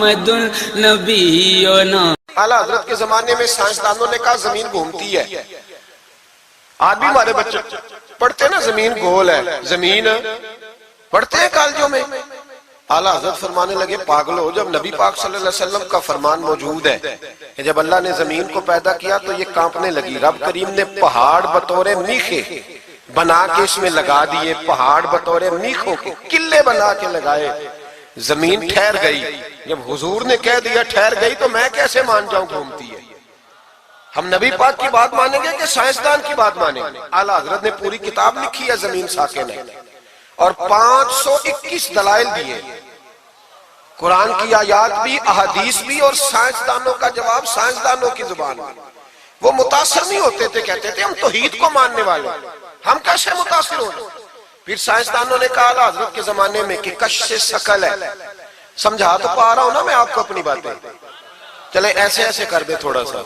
محمد نبینا۔ اعلیٰ حضرت کے زمانے میں سائنسدانوں نے کہا زمین گھومتی ہے، آج بھی ہمارے بچے پڑھتے نا زمین گول ہے، زمین پڑھتے ہیں کالجوں میں۔ اعلیٰ حضرت فرمانے لگے پاگلو، جب نبی پاک صلی اللہ علیہ وسلم کا فرمان موجود ہے کہ جب اللہ نے زمین کو پیدا کیا تو یہ کانپنے لگی، رب کریم نے پہاڑ بطور میخے بنا کے اس میں لگا دیے، پہاڑ بطور میخوں کے قلعے بنا کے لگائے، زمین ٹھہر گئی۔ جب حضور نے کہہ دیا ٹھہر گئی تو میں کیسے مان جاؤں گھومتی ہے؟ ہم نبی پاک کی بات مانیں گے کہ سائنسدان کی بات مانیں گے؟ اعلیٰ حضرت نے پوری کتاب لکھی ہے زمین ساکن ہے، اور 521 دلائل دیے، قرآن کی آیات بھی، احادیث بھی، اور سائنسدانوں کا جواب سائنسدانوں کی زبان میں۔ وہ متاثر نہیں ہوتے تھے، کہتے تھے ہم توحید کو ماننے والے، ہم کیسے متاثر ہو جائیں؟ پھر سائنسدانوں نے کہا اعلیٰ حضرت کے زمانے میں کہ کشش ثقل ہے، سمجھا تو پا رہا ہوں نا میں آپ کو اپنی باتیں، چلے ایسے ایسے کر دے تھوڑا سا،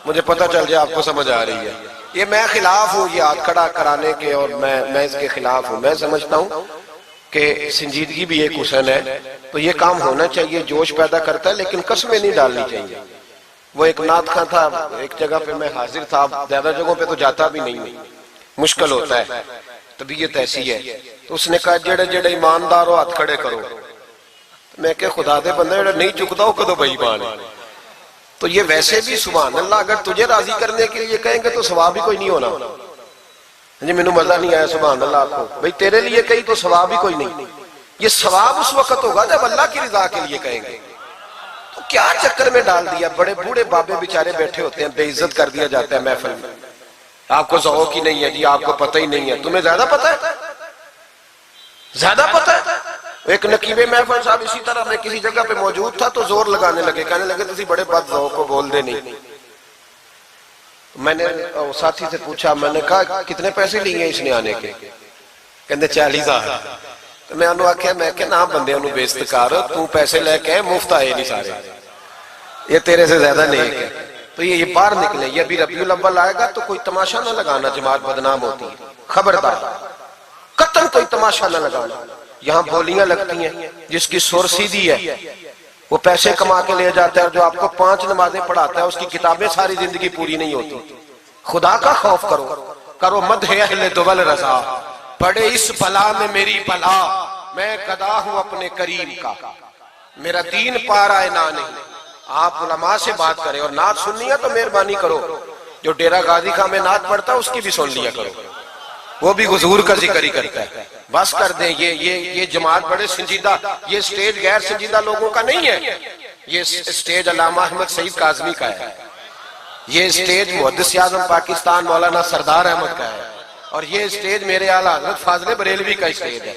مجھے پتہ چل جائے آپ کو سمجھ آ رہی ہے۔ یہ میں خلاف ہوں یہ ہاتھ کھڑا کرانے کے، اور میں اس کے خلاف ہوں۔ میں سمجھتا ہوں کہ سنجیدگی بھی ایک حسن ہے، تو یہ کام ہونا چاہیے، جوش پیدا کرتا ہے، لیکن قسمیں نہیں ڈالنی چاہیے۔ وہ ایک نعت خواں تھا، ایک جگہ پہ میں حاضر تھا، زیادہ جگہوں پہ تو جاتا بھی نہیں ہوں، مشکل ہوتا ہے، طبیعت ایسی ہے۔ تو اس نے کہا جڑے جڑے ایماندار ہو ہاتھ کھڑے کرو۔ میں کہ خدا دے بندے جڑا نہیں چکتا ہو کدو بے ایمان ہے۔ تو یہ ویسے بھی سبحان اللہ اگر تجھے راضی کرنے کے لیے کہیں گے تو ثواب ہی کوئی نہیں ہونا۔ جی میں نے مزہ نہیں آیا سبحان اللہ آپ کو، بھئی تیرے لیے کہیں تو ثواب ہی کوئی نہیں۔ یہ ثواب اس وقت ہوگا جب اللہ کی رضا کے لیے کہیں گے۔ تو کیا چکر میں ڈال دیا، بڑے بوڑھے بابے بیچارے بیٹھے ہوتے ہیں، بے عزت کر دیا جاتا ہے محفل میں۔ آپ کو ذوق ہی نہیں ہے جی، آپ کو پتہ ہی نہیں ہے، تمہیں زیادہ پتہ ہے، زیادہ پتہ ہے۔ ایک نقیب محفل صاحب اسی طرح میں کسی جگہ پہ موجود تھا تو زور لگانے لگے، کہنے لگے تسی بڑے بد ذوق کو بول دے نہیں۔ میں نے ساتھی سے پوچھا، میں نے کہا کتنے پیسے لیے اس نے آنے کے؟ کہنے 40,000۔ تو میں انہوں آکھیا میں کہ نہ بندے انہوں بے استقار، تو پیسے لے کے مفت آئے نہیں سارے، یہ تیرے سے زیادہ نیک ہے۔ تو یہ باہر نکلے، یہ ابھی ربیع الاول آئے گا تو کوئی تماشا نہ لگانا، جماعت بدنام ہوتی ہے، خبردار قطعاً کوئی تماشا نہ لگانا۔ یہاں بولیاں لگتی ہیں، جس کی سر سیدھی ہے وہ پیسے کما کے لے جاتا ہے، اور جو آپ کو 5 نمازیں پڑھاتا ہے اس کی کتابیں ساری زندگی پوری نہیں ہوتی۔ خدا کا خوف کرو، کرو مدح اہل دول رضا، پڑے اس بلا میں میری بلا، میں گدا ہوں اپنے کریم کا، میرا دین پارا نہ نہیں۔ آپ علماء سے بات کریں، اور نعت سننی ہے تو مہربانی کرو، جو ڈیرہ غازی خان میں نعت پڑھتا ہے اس کی بھی سن لیا کرو، وہ بھی حضور کا ذکر ہی کرتا ہے۔ بس کر دیں، یہ جماعت بڑے سنجیدہ، یہ سٹیج غیر سنجیدہ لوگوں کا نہیں ہے، یہ سٹیج علامہ احمد سعید کاظمی کا ہے، یہ سٹیج محدث اعظم پاکستان مولانا سردار احمد کا ہے، اور یہ سٹیج میرے اعلیٰ حضرت فاضل بریلوی کا سٹیج ہے۔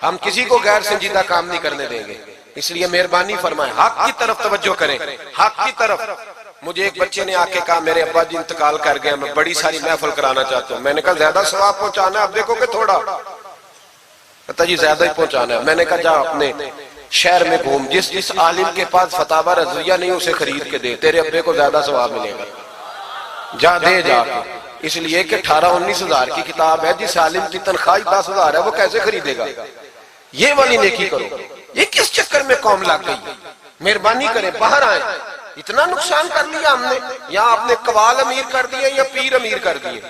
ہم کسی کو غیر سنجیدہ کام نہیں کرنے دیں گے، اس لیے مہربانی فرمائیں، حق کی طرف توجہ کریں، حق کی طرف۔ مجھے ایک بچے نے آ کے کہا میرے ابا جی انتقال کر گئے، میں بڑی ساری محفل کرانا چاہتا ہوں۔ میں نے کہا زیادہ ثواب پہنچانا ہے، اب دیکھو کہ تھوڑا، کہتا جی زیادہ ہی پہنچانا ہے۔ میں نے کہا جا اپنے شہر میں گھوم، جس عالم کے پاس فتاوی رضویہ نہیں اسے خرید کے دے، تیرے ابے کو زیادہ ثواب ملے گا، جا دے جا کے۔ اس لیے کہ 18-19 ہزار کی کتاب ہے، جس عالم کی تنخواہ 10,000 ہے وہ کیسے خریدے گا؟ یہ والی نیکی کرو۔ یہ کس چکر میں قوم لگ گئی؟ مہربانی کریں باہر آئیں، اتنا نقصان کر لیا ہم نے، یا آپ نے قوال امیر کر دیے یا پیر امیر کر دیے۔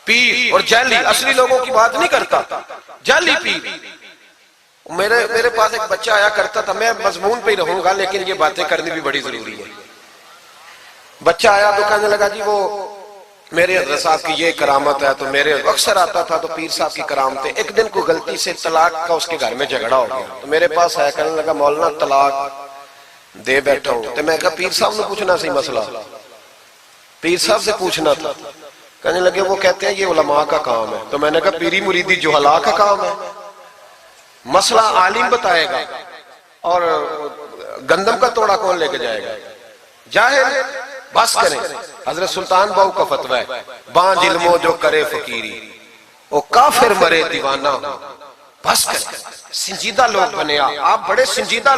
پیر اور جعلی، اصلی لوگوں کی بات نہیں کرتا، جعلی پیر۔ میرے پاس ایک بچہ آیا کرتا تھا، میں مضمون پہ ہی رہوں گا لیکن یہ باتیں کرنی بھی بڑی ضروری ہے۔ بچہ آیا تو کہنے لگا جی وہ میرے حضرت صاحب کی یہ کرامت ہے، تو میرے اکثر آتا تھا تو پیر صاحب کی کرامتیں۔ ایک دن کو غلطی سے طلاق کا اس کے گھر میں جھگڑا ہو گیا، تو میرے پاس آیا، کہنے لگا مولانا طلاق دے بیٹھا ہوں۔ تو میں کہا پیر صاحب نے پوچھنا سی مسئلہ، پیر صاحب سے پوچھنا تھا۔ کہنے لگے وہ کہتے ہیں یہ علماء کا کام ہے۔ تو میں نے کہا پیری مریدی جہلاء کا کام ہے، مسئلہ عالم بتائے گا، اور گندم کا توڑا کون لے کے جائے گا؟ جاہل۔ بس کریں، حضرت سلطان باؤ کا فتویٰ ہے، بانج علموں جو کرے فقیری وہ کافر مرے دیوانہ ہو۔ بس کریں، سنجیدہ لوگ بنے آپ، بڑے سنجیدہ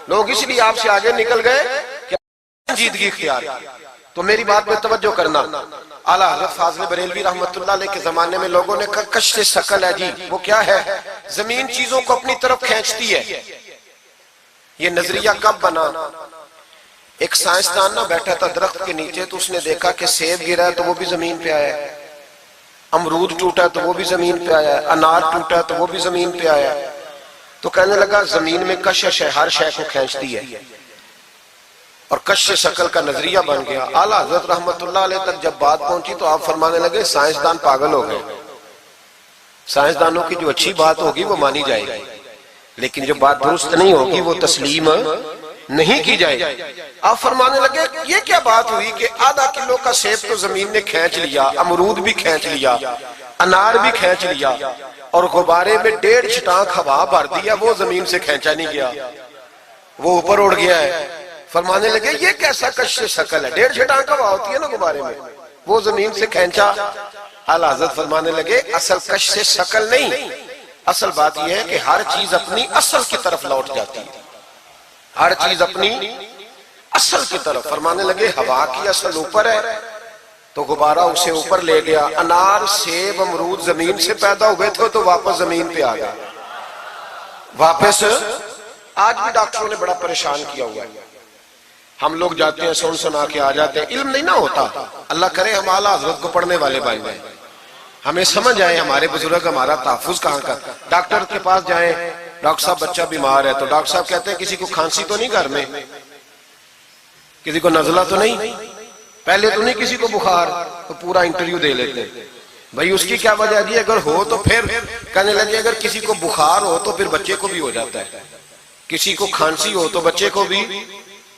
لوگ اس لیے آپ سے آگے نکل گئے کہ سنجیدگی اختیار کی۔ تو میری بات میں توجہ کرنا، اعلیٰ حضرت فاضل بریلوی رحمت اللہ علیہ کے زمانے میں لوگوں نے کہا کشش ثقل ہے جی، وہ کیا ہے؟ زمین چیزوں کو اپنی طرف کھینچتی ہے، یہ نظریہ کب بنا؟ ایک سائنسدان نہ بیٹھا تھا درخت کے نیچے، تو اس نے دیکھا کہ سیب گرا ہے تو وہ بھی زمین پہ آیا ہے، امرود ٹوٹا تو وہ بھی زمین پہ آیا ہے، انار ٹوٹا تو وہ بھی زمین پہ آیا ہے۔ تو کہنے لگا زمین میں کشش ہے، ہر شے کو کھینچتی ہے، اور کشش شکل کا نظریہ بن گیا۔ اعلیٰ حضرت رحمت اللہ علیہ تک جب بات پہنچی تو آپ فرمانے لگے سائنسدان پاگل ہو گئے، سائنسدانوں کی جو اچھی بات ہوگی وہ مانی جائے گی، لیکن جو بات درست نہیں ہوگی وہ تسلیم نہیں کی جائے گی۔ آپ فرمانے لگے یہ کیا بات ہوئی کہ آدھا کلو کا سیب تو زمین نے کھینچ لیا، امرود بھی کھینچ لیا، انار بھی کھینچ لیا، اور غبارے میں 1.5 چھٹانک ہوا بھر دیا، وہ زمین سے کھینچا نہیں گیا، وہ اوپر اڑ گیا ہے۔ فرمانے لگے یہ کیسا کشش شکل ہے، 1.5 چھٹانک ہوا ہوتی ہے نا غبارے میں، وہ زمین سے کھینچا۔ اعلیٰ حضرت فرمانے لگے اصل کشش شکل نہیں، اصل بات یہ ہے کہ ہر چیز اپنی اصل کی طرف لوٹ جاتی ہے، ہر چیز اپنی اصل کی طرف۔ فرمانے لگے ہوا کی اصل اوپر ہے تو غبارہ اسے اوپر لے گیا، انار سیب امرود زمین سے پیدا ہوئے تھے تو واپس زمین پہ آ گیا، واپس۔ آج بھی ڈاکٹروں نے بڑا پریشان کیا ہوا ہے، ہم لوگ جاتے ہیں سن سنا کے آ جاتے ہیں، علم نہیں نہ ہوتا۔ اللہ کرے ہم اعلیٰ حضرت کو پڑھنے والے بن جائیں، ہمیں سمجھ آئے ہمارے بزرگ ہمارا تحفظ کہاں کا۔ ڈاکٹر کے پاس جائیں، ڈاکٹر صاحب بچہ بیمار ہے تو ڈاکٹر صاحب کہتے ہیں کسی کو کھانسی تو نہیں گھر میں، کسی کو نزلہ تو نہیں، پہلے تو نہیں کسی کو بخار، تو پورا انٹرویو دے لیتے ہیں بھائی اس کی کیا وجہ دی، اگر ہو تو پھر کہنے لگے اگر کسی کو بخار ہو تو پھر بچے کو بھی ہو جاتا ہے، کسی کو کھانسی ہو تو بچے کو بھی۔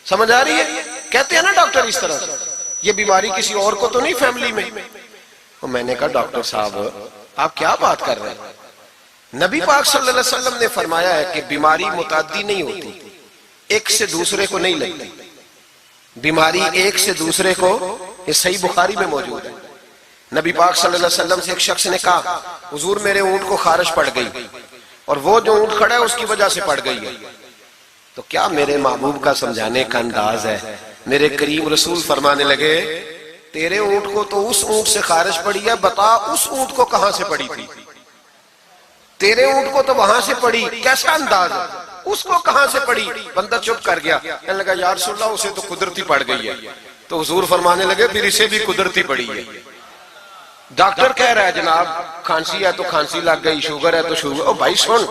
سمجھ آ رہی ہے؟ کہتے ہیں نا ڈاکٹر اس طرح سے، یہ بیماری کسی اور کو تو نہیں فیملی میں۔ تو میں نے کہا ڈاکٹر صاحب آپ کیا بات کر رہے ہیں؟ نبی پاک صلی اللہ علیہ وسلم نے فرمایا ہے کہ بیماری متعدی نہیں ہوتی، ایک سے دوسرے کو نہیں لگتی، بیماری ایک سے دوسرے کو، یہ صحیح بخاری میں موجود ہے۔ نبی پاک صلی اللہ علیہ وسلم سے ایک شخص نے کہا حضور میرے اونٹ کو خارش پڑ گئی، اور وہ جو اونٹ کھڑا ہے اس کی وجہ سے پڑ گئی ہے۔ تو کیا میرے محبوب کا سمجھانے کا انداز ہے، میرے کریم رسول فرمانے لگے تیرے اونٹ کو تو اس اونٹ سے خارش پڑی ہے، بتا اس اونٹ کو کہاں سے پڑی تھی؟ تیرے اونٹ کو تو وہاں سے پڑی، کیسا انداز ہے، اس کو کہاں سے پڑی؟ بندہ چپ کر گیا، کہنے لگا یا رسول اللہ اسے تو قدرتی پڑ گئی ہے۔ تو حضور فرمانے لگے پھر اسے بھی قدرتی پڑی ہے۔ ڈاکٹر کہہ رہا ہے جناب کھانسی ہے تو کھانسی لگ گئی، شوگر ہے تو شوگر۔ او بھائی سن،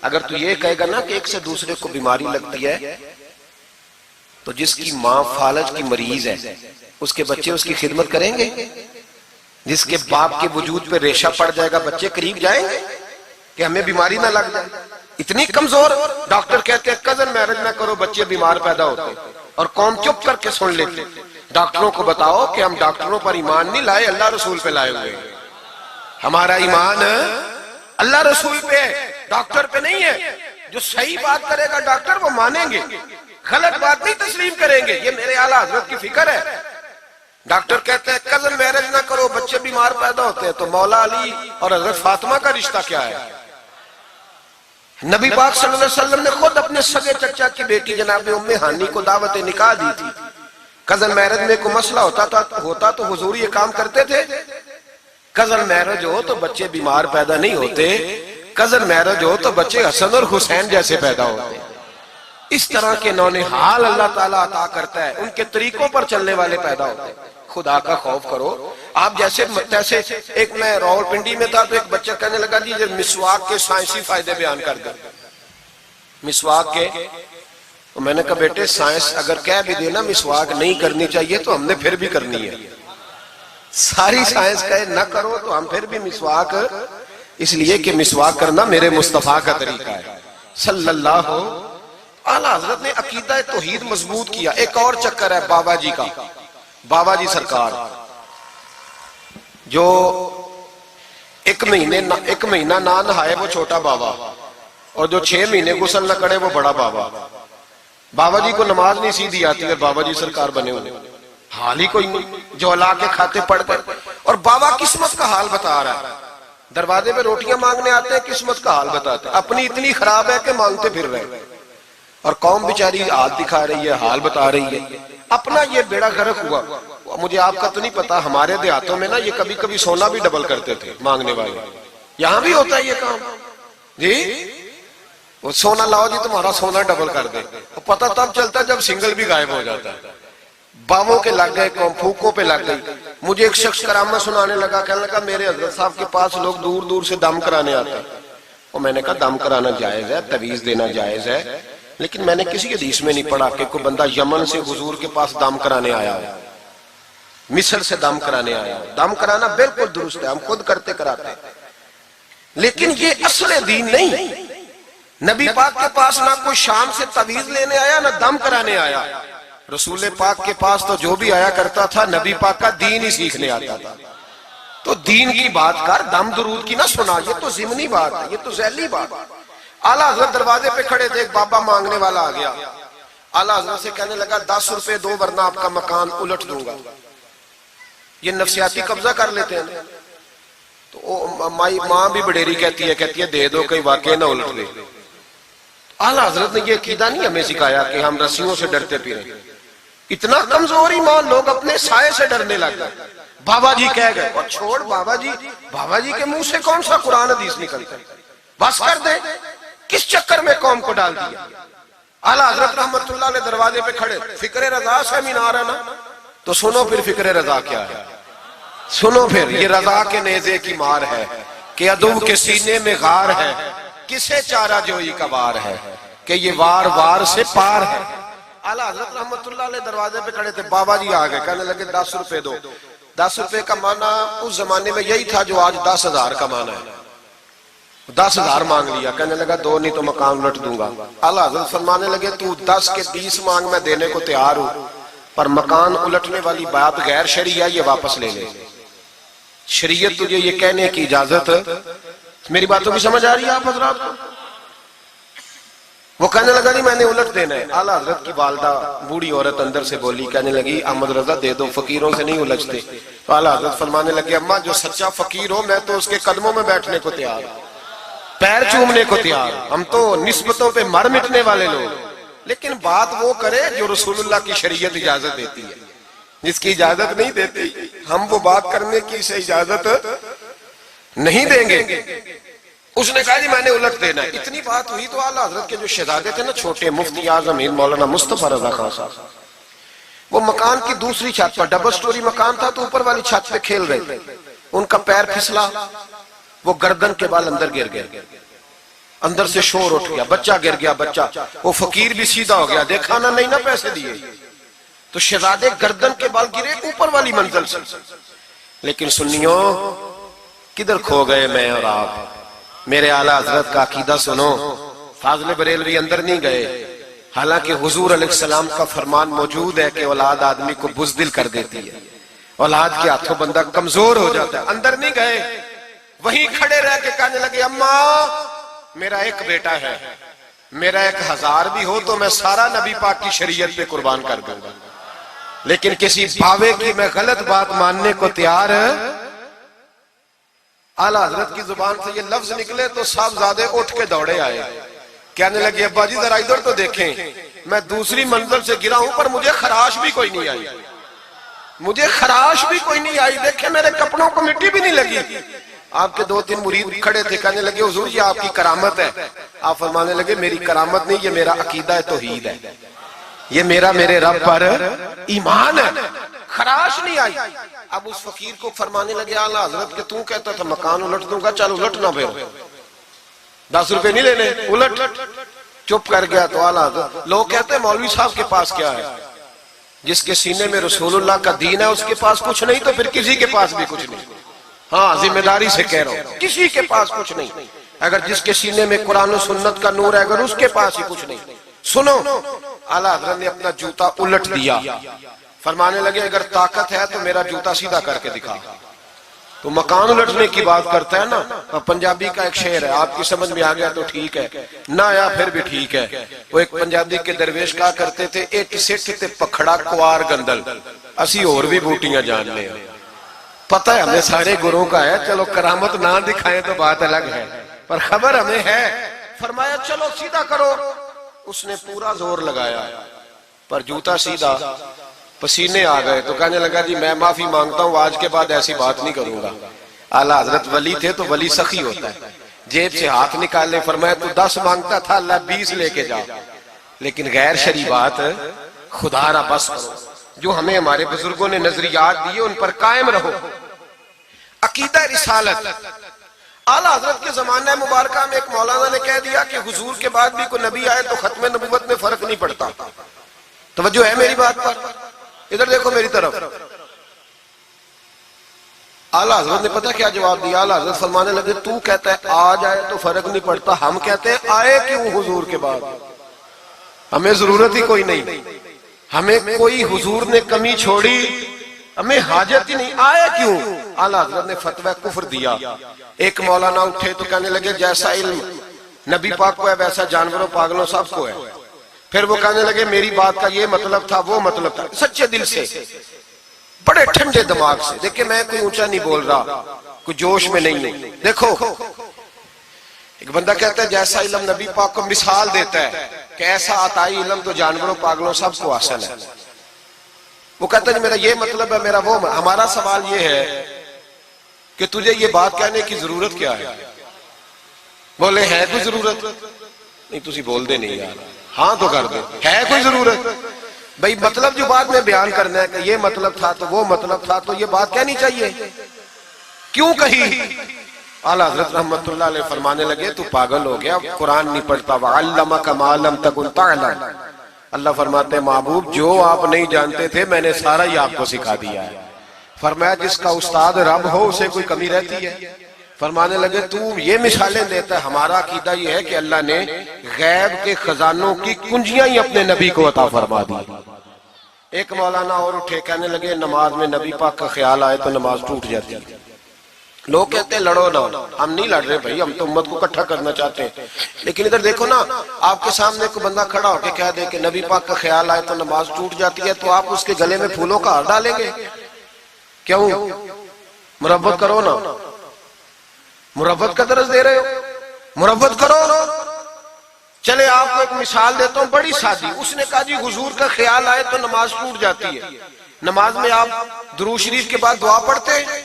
اگر تو یہ کہے گا نا کہ ایک سے دوسرے کو بیماری لگتی ہے، تو جس کی ماں فالج کی مریض ہے اس کے بچے اس کی خدمت کریں گے؟ جس کے باپ کے وجود پہ ریشہ پڑ جائے گا بچے قریب جائیں گے کہ ہمیں بیماری نہ لگ جائے؟ اتنی کمزور۔ ڈاکٹر کہتے ہیں کزن میرج نہ کرو بچے بیمار پیدا ہوتے، اور قوم چپ کر کے سن لیتے۔ ڈاکٹروں کو بتاؤ کہ ہم ڈاکٹروں پر ایمان نہیں لائے، اللہ رسول پہ لائے ہوئے، ہمارا ایمان اللہ رسول پہ ہے، ڈاکٹر پہ نہیں ہے۔ جو صحیح بات کرے گا ڈاکٹر وہ مانیں گے، غلط بات نہیں تسلیم کریں گے، یہ میرے اعلیٰ حضرت کی فکر ہے۔ ڈاکٹر کہتے ہیں کزن میرج نہ کرو بچے بیمار پیدا ہوتے ہیں، تو مولا علی اور حضرت فاطمہ کا رشتہ کیا ہے؟ نبی پاک صلی اللہ علیہ وسلم نے خود اپنے سگے چچا کی بیٹی جناب ام ہانی کو دعوت نکاح دی تھی۔ کزن میرج میں کوئی مسئلہ ہوتا تو حضور یہ کام کرتے تھے؟ کزن میرج ہو تو بچے بیمار پیدا نہیں ہوتے، کزن میرج ہو تو بچے حسن اور حسین جیسے پیدا ہوتے۔ اس طرح کے نونہال اللہ تعالیٰ عطا کرتا ہے، ان کے طریقوں پر چلنے والے پیدا ہوتے ہیں۔ خدا کا خوف کرو۔ آپ جیسے ایک میں راول پنڈی میں تھا تو ایک بچہ کہنے لگا جی مسواک کے سائنسی فائدے بیان کر دیں، مسواک کے۔ تو میں نے کہا بیٹے سائنس اگر کہہ بھی دینا مسواک نہیں کرنی چاہیے تو ہم نے پھر بھی کرنی ہے، ساری سائنس کہے نہ کرو تو ہم پھر بھی مسواک، اس لیے کہ مسواک کرنا میرے مصطفیٰ کا طریقہ ہے صلی اللہ ہو۔ اعلیٰ حضرت نے عقیدہ توحید مضبوط کیا۔ ایک اور چکر ہے بابا جی کا، بابا جی سرکار جو ایک مہینہ نہ نہائے وہ چھوٹا بابا، اور جو 6 مہینے غسل نہ کرے وہ بڑا بابا۔ بابا جی کو نماز نہیں سیدھی آتی اور بابا جی سرکار بنے ہوئے، حال ہی کوئی نہیں، جو اللہ کے کھاتے پڑھ کر، اور بابا قسمت کا حال بتا رہا ہے۔ دروازے پہ روٹیاں مانگنے آتے ہیں، قسمت کا حال بتاتے ہیں، اپنی اتنی خراب ہے کہ مانگتے پھر رہے، اور قوم بیچاری ہاتھ دکھا رہی ہے، حال بتا رہی ہے، اپنا یہ بیڑا غرق ہوا۔ مجھے آپ کا تو نہیں پتا، ہمارے دیہاتوں میں نا یہ کبھی کبھی سونا بھی ڈبل کرتے تھے مانگنے والے، یہاں بھی ہوتا ہے یہ کام جی۔ وہ سونا لاؤ جی تمہارا سونا ڈبل کر دے. وہ پتہ تب چلتا جب سنگل بھی غائب ہو جاتا ہے. باووں کے لگ گئے, پھوکوں پہ لگ گئی. مجھے ایک شخص کرامت سنانے لگا, کہنے لگا میرے حضرت صاحب کے پاس لوگ دور دور سے دم کرانے آتے ہیں. اور میں نے کہا دم کرانا جائز ہے, تویز دینا جائز ہے, لیکن میں نے کسی حدیث میں نہیں پڑھا کہ کوئی بندہ یمن سے حضور کے پاس دم کرانے آیا ہے, مصر سے دم کرانے آیا ہے. دم کرانا بالکل درست ہے, ہم خود کرتے کراتے ہیں, لیکن یہ اصل دین نہیں. نبی پاک کے پاس نہ کوئی شام سے تویز لینے آیا نہ دم کرانے آیا. رسول پاک کے پاس تو جو بھی آیا کرتا تھا نبی پاک کا دین ہی سیکھنے آتا تھا. تو دین کی بات کر, دم درود کی نہ سنا, یہ تو ضمنی بات ہے, یہ تو ذیلی بات ہے. اعلیٰ حضرت دروازے پہ کھڑے تھے, ایک بابا مانگنے والا آ گیا. اعلیٰ حضرت سے کہنے لگا 10 روپے دو ورنہ آپ کا مکان الٹ دوں گا. یہ نفسیاتی قبضہ کر لیتے ہیں. تو ماں بھی بڑیری کہتی ہے دے دو کہیں واقعی نہ الٹ دے. اعلیٰ حضرت نے یہ عقیدہ نہیں ہمیں سکھایا کہ ہم رسیوں سے ڈرتے پھریں. اتنا کمزور ایمان, لوگ اپنے سائے سے ڈرنے لگ گئے. بابا جی کہہ گئے, اور چھوڑ بابا جی کے منہ سے کون سا قرآن حدیث نکلتا ہے, بس کر دے. کس چکر میں قوم کو ڈال دیا. اعلیٰ حضرت رحمت اللہ علیہ دروازے پہ کھڑے, فکر رضا سے مینار ہے نا, تو سنو پھر فکر رضا کیا ہے. سنو پھر یہ رضا کے نیزے کی مار ہے کہ عدو کے سینے میں غار ہے, کسے چارہ جوئی کا وار ہے کہ یہ وار وار سے پار ہے. اعلیٰ حضرت رحمت اللہ علیہ دروازے پہ کھڑے تھے, بابا جی آ گئے, کہنے لگے 10 روپے دو. 10 روپے کا معنی اس زمانے میں یہی تھا جو آج 10,000 کا معنی ہے. 10,000 مانگ لیا, کہنے لگا دو نہیں تو مکان الٹ دوں گا. اعلیٰ حضرت فرمانے لگے تو 10 کے 20 مانگ میں دینے کو تیار ہوں, پر مکان الٹنے والی بات غیر شرعی ہے, یہ واپس لے لے. شریعت تجھے یہ کہنے کی اجازت, میری باتوں کی سمجھ آ رہی ہے آپ حضرات کو؟ وہ کہنے لگا نہیں میں نے الٹ دینا ہے. اعلیٰ حضرت کی والدہ بوڑھی عورت اندر سے بولی, کہنے لگی احمد رضا دے دو, فقیروں سے نہیں الجھتے. تو اعلیٰ حضرت فرمانے لگے اماں جو سچا فقیر ہو میں تو اس کے قدموں میں بیٹھنے کو تیار, پیر چومنے کو تیار. ہم تو نسبتوں پہ مر مٹنے والے لوگ, لیکن بات وہ کرے جو رسول اللہ کی شریعت اجازت دیتی ہے. جس کی اجازت نہیں دیتی ہم وہ بات کرنے کی اسے اجازت نہیں دیں گے. اس نے کہا جی میں نے الٹ دینا ہے. اتنی بات ہوئی تو اعلیٰ حضرت کے جو شہزادے تھے نا چھوٹے, مفتی اعظم ہند مولانا مصطفیٰ رضا خان صاحب, وہ مکان کی دوسری چھت پر, ڈبل سٹوری مکان تھا تو اوپر والی چھت پہ کھیل رہے تھے. ان کا پیر پھسلا, وہ گردن کے بال اندر گر گئے, اندر سے شور اٹھ گیا, بچہ گر گیا. بچہ وہ فقیر بھی سیدھا ہو گیا, دیکھا نہ نہیں نہ پیسے دیے. تو شہزادے گردن کے بال گرے اوپر والی منزل سے. لیکن سنیوں کدھر کھو گئے میں اور آپ. میرے اعلیٰ حضرت کا عقیدہ سنو, فاضل بریلوی اندر نہیں گئے, حالانکہ حضور علیہ السلام کا فرمان موجود ہے کہ اولاد آدمی کو بزدل کر دیتی ہے, اولاد کے ہاتھوں بندہ کمزور ہو جاتا ہے. اندر نہیں گئے, وہیں کھڑے رہ کے کہنے لگے اماں میرا ایک بیٹا ہے, میرا 1000 بھی ہو تو میں سارا نبی پاک کی شریعت پہ قربان کر دوں گا, لیکن کسی بھاوے کی میں غلط بات ماننے کو تیار. اعلیٰ حضرت کی زبان سے یہ لفظ نکلے تو صاحبزادے اٹھ کے دوڑے آئے, کہنے لگے ابا جی ذرا ادھر تو دیکھیں, میں دوسری منزل سے گرا ہوں پر مجھے خراش بھی کوئی نہیں آئی, مجھے خراش بھی کوئی نہیں آئی. دیکھیں میرے کپڑوں کو مٹی بھی نہیں لگی. آپ کے 2-3 مرید کھڑے تھے, کہنے لگے حضور یہ آپ کی کرامت ہے. آپ فرمانے لگے میری کرامت نہیں, یہ میرا عقیدہ توحید ہے, یہ میرے رب پر ایمان ہے, خراش نہیں آئی. اب اس فقیر کو فرمانے لگے اعلیٰ حضرت کہ تو کہتا تھا مکان الٹ دوں گا, چل الٹ نہ پھر 10 روپے نہیں لینے, الٹ. چپ کر گیا. تو اعلیٰ حضرت, لوگ کہتے ہیں مولوی صاحب کے پاس کیا ہے, جس کے سینے میں رسول اللہ کا دین ہے اس کے پاس کچھ نہیں تو پھر کسی کے پاس بھی کچھ نہیں. ہاں ذمہ داری سے کہہ رہا ہوں, کسی کے پاس کچھ نہیں. اگر جس کے سینے میں قرآن و سنت کا نور ہے اگر اس کے پاس ہی کچھ نہیں. سنو, اعلیٰ حضرت نے اپنا جوتا الٹ دیا, فرمانے لگے اگر طاقت ہے تو میرا جوتا سیدھا کر کے دکھا. تو مکان الٹنے کی بات کرتا ہے نا, پنجابی کا ایک شعر ہے, آپ کی سمجھ میں آ گیا تو ٹھیک ہے, نہ آیا پھر بھی ٹھیک ہے. وہ ایک پنجابی کے درویش کہا کرتے تھے, ایک سٹھ تے پکھڑا کوار گندل, اسی اور بھی بوٹیاں جان لیں. پتہ ہے ہمیں سارے گروہ کا ہے, چلو کرامت نہ دکھائیں تو بات الگ ہے, پر خبر ہمیں ہے. فرمایا چلو سیدھا کرو. اس نے پورا زور لگایا پر جوتا سیدھا, پسینے آ گئے. تو کہنے لگا جی میں معافی مانگتا ہوں, آج کے بعد ایسی بات نہیں کروں گا. اعلیٰ حضرت ولی تھے تو ولی سخی ہوتا ہے, جیب سے ہاتھ نکالے، فرمایا تو 10 مانگتا تھا، اللہ 20 لے کے جا، لیکن غیر شرعی بات خدا را بس کرو۔ جو ہمیں ہمارے بزرگوں نے نظریات دیے ان پر قائم رہو۔ عقیدہ رسالت، اعلیٰ حضرت کے زمانہ مبارکہ میں ایک مولانا نے کہہ دیا کہ حضور کے بعد بھی کوئی نبی آئے تو ختم نبوت میں فرق نہیں پڑتا۔ توجہ ہے میری بات پر؟ ادھر دیکھو میری طرف۔ اعلیٰ حضرت نے پتہ کیا جواب دیا؟ اعلیٰ حضرت فرمانے لگے تو کہتا ہے آ جائے تو فرق نہیں پڑتا، ہم کہتے ہیں آئے کیوں حضور کے بعد؟ ہمیں ضرورت ہی کوئی نہیں، ہمیں کوئی حضور نے کمی چھوڑی، ہمیں حاجت ہی نہیں، آئے کیوں؟ اعلیٰ حضرت نے فتویٰ کفر دیا۔ ایک مولانا اٹھے تو کہنے لگے جیسا علم نبی پاک کو ہے ویسا جانوروں پاگلوں سب کو ہے۔ پھر وہ کہنے لگے میری بات کا یہ مطلب تھا وہ مطلب تھا، سچے دل سے، بڑے ٹھنڈے دماغ سے۔ دیکھیں میں کوئی اونچا نہیں بول رہا، کوئی جوش میں نہیں ہوں۔ دیکھو ایک بندہ کہتا ہے جیسا علم نبی پاک کو مثال دیتا ہے کہ ایسا عطائی علم تو جانوروں پاگلوں سب کو حاصل ہے۔ وہ کہتا ہے میرا یہ مطلب ہے، میرا وہ مطلب۔ ہمارا سوال یہ ہے کہ تجھے یہ بات کہنے کی ضرورت کیا ہے؟ بولے ہے کوئی ضرورت؟ نہیں تسی بول دے نہیں یار، ہاں تو کر دے، ہے کوئی ضرورت؟ بھئی مطلب جو بات میں بیان کرنا ہے کہ یہ مطلب تھا تو وہ مطلب تھا، تو یہ بات کہنی چاہیے، کیوں کہی؟ اعلیٰ حضرت رحمت اللہ علیہ فرمانے لگے تو پاگل ہو گیا، قرآن نہیں پڑھتا، وَعَلَّمَكَ مَا لَمْ تَكُنْ تَعْلَمْ۔ اللہ فرماتے ہیں محبوب جو آپ نہیں جانتے تھے میں نے سارا ہی آپ کو سکھا دیا ہے۔ فرمایا جس کا استاد رب ہو اسے کوئی کمی رہتی ہے؟ فرمانے لگے تو یہ مثالیں دیتا ہے، ہمارا عقیدہ یہ ہے کہ اللہ نے غیب کے خزانوں کی کنجیاں ہی اپنے نبی کو عطا فرما دی۔ ایک مولانا اور اٹھے کہنے لگے نماز میں نبی پاک کا خیال آئے تو نماز ٹوٹ جاتی ہے۔ لوگ کہتے ہیں لڑو نہ، ہم نہیں لڑ رہے بھائی، ہم تو امت کو اکٹھا کرنا چاہتے ہیں۔ لیکن ادھر دیکھو نا، آپ کے سامنے کوئی بندہ کھڑا ہو کے کہہ دے کہ نبی پاک کا خیال آئے تو نماز ٹوٹ جاتی ہے، تو آپ اس کے گلے میں پھولوں کا ہار ڈالیں گے؟ کیوں؟ مربت کرو نا، مربت کا درس دے رہے ہو، مربت کرو۔ چلے آپ کو ایک مثال دیتا ہوں بڑی سادی۔ اس نے کہا جی حضور کا خیال آئے تو نماز ٹوٹ جاتی ہے۔ نماز میں آپ درود شریف کے بعد دعا پڑھتے ہیں،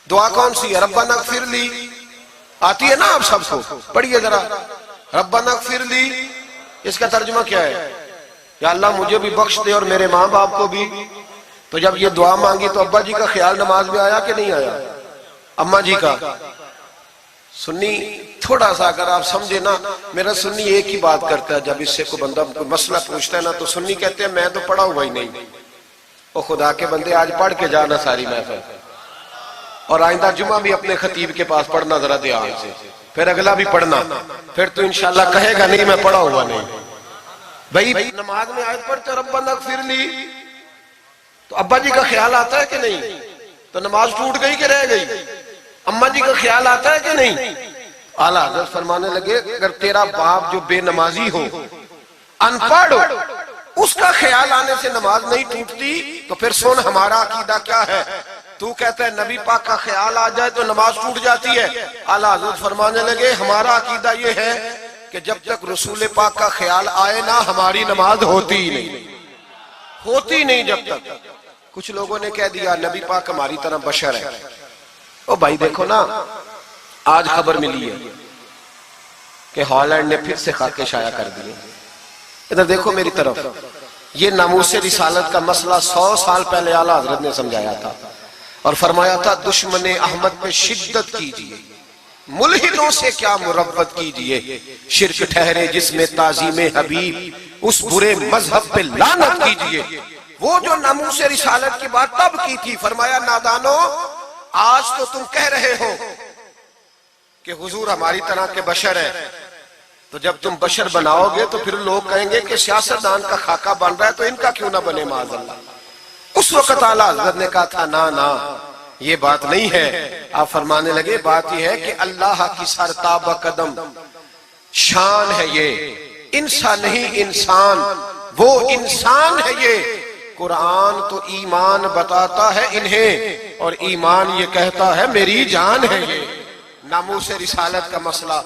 دعا کون سی ہے؟ ربنا اغفر لی، آتی ہے نا آپ سب کو، پڑھیے ذرا ربنا اغفر لی۔ اس کا ترجمہ کیا ہے؟ یا اللہ مجھے بھی بخش دے اور میرے ماں باپ کو بھی۔ تو جب یہ دعا مانگی تو ابا جی کا خیال نماز میں آیا کہ نہیں آیا؟ اماں جی کا؟ سنی تھوڑا سا اگر آپ سمجھے نا، میرا سنی ایک ہی بات کرتا ہے، جب اس سے کوئی بندہ کوئی مسئلہ پوچھتا ہے نا تو سنی کہتے ہیں میں تو پڑھا ہوا ہی نہیں۔ او خدا کے بندے آج پڑھ کے جانا ساری محفل، اور آئندہ جمعہ بھی اپنے خطیب کے پاس پڑھنا ذرا دھیان سے، پھر اگلا بھی پڑھنا، پھر تو انشاءاللہ کہے گا نہیں میں پڑھا ہوا نہیں۔ بھائی نماز میں آیت پڑھتے ربنا اغفر لی تو ابا جی کا خیال آتا ہے کہ نہیں؟ تو نماز ٹوٹ گئی کہ رہ گئی؟ اماں جی کا خیال آتا ہے کہ نہیں؟ اعلیٰ حضرت فرمانے لگے اگر تیرا باپ جو بے نمازی ہو، ان پڑھ ہو، اس کا خیال آنے سے نماز نہیں ٹوٹتی، تو پھر سن ہمارا عقیدہ کیا ہے۔ تو کہتا ہے نبی پاک کا خیال آ جائے تو نماز ٹوٹ جاتی ہے۔ اعلیٰ حضرت فرمانے لگے ہمارا عقیدہ یہ ہے کہ جب تک رسول پاک کا خیال آئے نا ہماری نماز ہوتی ہی نہیں، ہوتی نہیں جب تک۔ کچھ لوگوں نے کہہ دیا نبی پاک ہماری طرح بشر ہے۔ او بھائی دیکھو نا، آج خبر ملی ہے کہ ہالینڈ نے پھر سے خاکے شائع کر دیے۔ ادھر دیکھو میری طرف، یہ ناموس رسالت کا مسئلہ 100 سال پہلے اعلیٰ حضرت نے سمجھایا تھا اور فرمایا تھا دشمن احمد پہ شدت کیجئے، ملحدوں سے کیا مربت کیجئے، شرک ٹھہرے جس میں تعظیم حبیب، اس برے مذہب پہ لعنت کیجئے۔ وہ جو ناموس رسالت کی بات تب کی تھی، فرمایا نادانو آج تو تم کہہ رہے ہو کہ حضور ہماری طرح کے بشر ہے، تو جب تم بشر بناؤ گے تو پھر لوگ کہیں گے کہ سیاستدان کا خاکہ بن رہا ہے تو ان کا کیوں نہ بنے معاذ اللہ۔ اس وقت اعلیٰ حضرت نے کہا تھا نا یہ بات نہیں ہے۔ آپ فرمانے لگے بات یہ ہے کہ اللہ کی سرتاب قدم شان ہے، یہ انسان نہیں انسان، وہ انسان ہے۔ یہ قرآن تو ایمان بتاتا ہے انہیں، اور ایمان یہ کہتا ہے میری جان ہے۔ یہ ناموس رسالت کا مسئلہ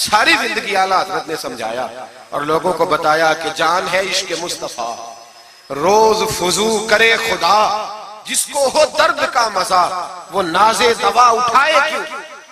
ساری زندگی اعلیٰ حضرت نے سمجھایا اور لوگوں کو بتایا کہ جان ہے عشق مصطفیٰ، روز فضو کرے خدا، جس کو ہو درد کا مزہ وہ ناز دوا اٹھائے کیوں۔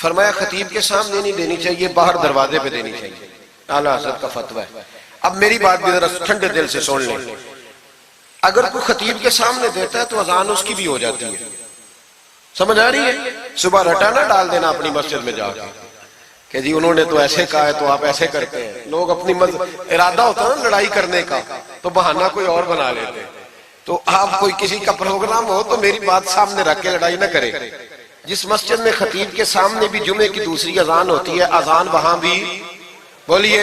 فرمایا خطیب کے سامنے نہیں دینی چاہیے، باہر دروازے پہ دینی چاہیے، اعلیٰ حضرت کا فتویٰ ہے۔ اب میری بات بھی ذرا ٹھنڈے دل سے سن لیں، اگر کوئی خطیب کے سامنے دیتا ہے تو اذان اس کی بھی ہو جاتی ہے، سمجھ آ رہی ہے؟ صبح رٹا نہ ڈال دینا اپنی مسجد میں جا کے کہ جی انہوں نے تو ایسے کہا ہے تو آپ ایسے کرتے ہیں۔ لوگ اپنی ارادہ ہوتا ہے نا لڑائی کرنے کا تو بہانہ کوئی اور بنا لیتے، تو آپ کوئی کسی کا پروگرام ہو تو میری بات سامنے رکھ کے لڑائی نہ کرے۔ جس مسجد میں خطیب کے سامنے بھی جمعے کی دوسری اذان ہوتی ہے، اذان وہاں بھی بولیے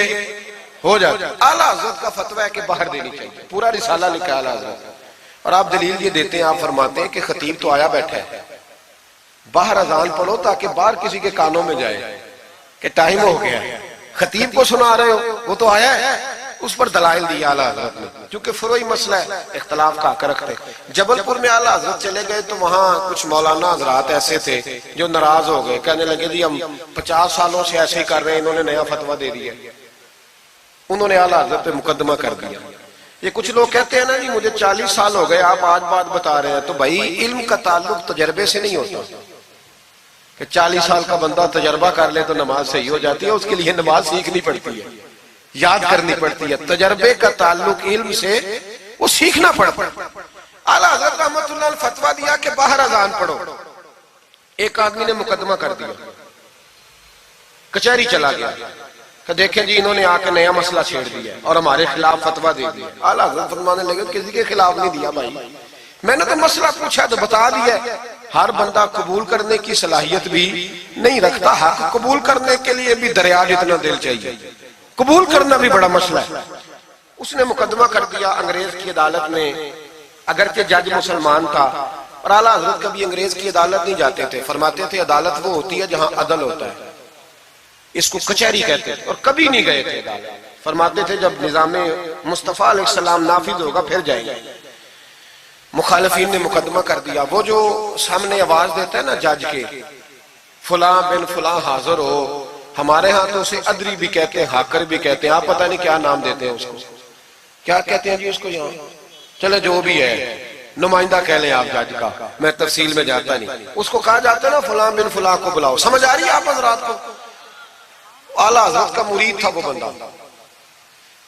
ہو جاتا ہے۔ اعلیٰ حضرت کا فتویٰ ہے کہ باہر دینی چاہیے، پورا رسالہ لکھا ہے اعلیٰ حضرت، اور آپ دلیل یہ دیتے ہیں، آپ فرماتے ہیں کہ خطیب تو آیا بیٹھا ہے، باہر اذان پڑھو تاکہ باہر کسی کے کانوں میں جائے کہ ٹائم ہو گیا ہے، خطیب کو سنا رہے ہو، وہ تو آیا ہے۔ اس پر دلائل دیا اعلیٰ حضرت نے، چونکہ فروعی مسئلہ ہے، اختلاف کا حق رکھتے۔ جبل پور میں اعلیٰ حضرت چلے گئے تو وہاں کچھ مولانا حضرات ایسے تھے جو ناراض ہو گئے، کہنے لگے جی ہم 50 سالوں سے ایسے ہی کر رہے ہیں، انہوں نے نیا فتویٰ دے دیا، انہوں نے اعلیٰ حضرت پہ مقدمہ کر دیا۔ یہ کچھ لوگ کہتے ہیں نا جی مجھے 40 سال ہو گئے آپ آج بات بتا رہے ہیں، تو بھائی علم کا تعلق تجربے سے نہیں ہوتا کہ 40 سال کا بندہ تجربہ کر لے تو نماز صحیح ہو جاتی ہے، اس کے لیے نماز سیکھنی پڑتی ہے، یاد کرنی پڑتی ہے۔ تجربے کا تعلق علم سے وہ سیکھنا پڑتا ہے۔ اعلیٰ حضرت رحمت اللہ نے فتویٰ دیا کہ باہر اذان پڑھو، ایک آدمی نے مقدمہ کر دیا، کچہری چلا گیا کہ دیکھیں جی انہوں نے آ کے نیا مسئلہ چھیڑ دیا اور ہمارے خلاف فتویٰ دے دیا۔ اعلیٰ حضرت فرمانے لگے کسی کے خلاف نہیں دیا بھائی، میں نے تو مسئلہ پوچھا تو بتا دیا۔ ہر بندہ قبول کرنے کی صلاحیت بھی نہیں رکھتا، حق قبول کرنے کے لیے بھی دریا جتنا دل چاہیے، قبول کرنا بھی بڑا مسئلہ ہے۔ اس نے مقدمہ کر دیا انگریز کی عدالت میں، اگرچہ جج مسلمان تھا، اور اعلیٰ حضرت کبھی انگریز کی عدالت نہیں جاتے تھے، فرماتے تھے عدالت وہ ہوتی ہے جہاں عدل ہوتا ہے، اس کو کچہری کہتے تھے، اور کبھی نہیں گئے تھے عدالت۔ فرماتے تھے جب نظام مصطفیٰ علیہ السلام نافذ ہوگا پھر جائیں گے۔ مخالفین نے مقدمہ کر دیا، وہ جو سامنے آواز دیتا ہے نا جج کے، فلاں بن فلاں حاضر ہو، ہمارے ہاں تو اسے ادری بھی کہتے ہیں، حاکر بھی کہتے ہیں، آپ پتہ نہیں کیا نام دیتے ہیں اس کو، کیا کہتے ہیں جی اس کو یہاں، چلے جو بھی ہے نمائندہ کہہ لیں آپ جج کا، میں تفصیل میں جاتا نہیں، اس کو کہا جاتا ہے نا فلاں بن فلاں کو بلاؤ۔ سمجھ آ رہی ہے آپ حضرات کو؟ اعلیٰ حضرت کا مرید تھا وہ بندہ،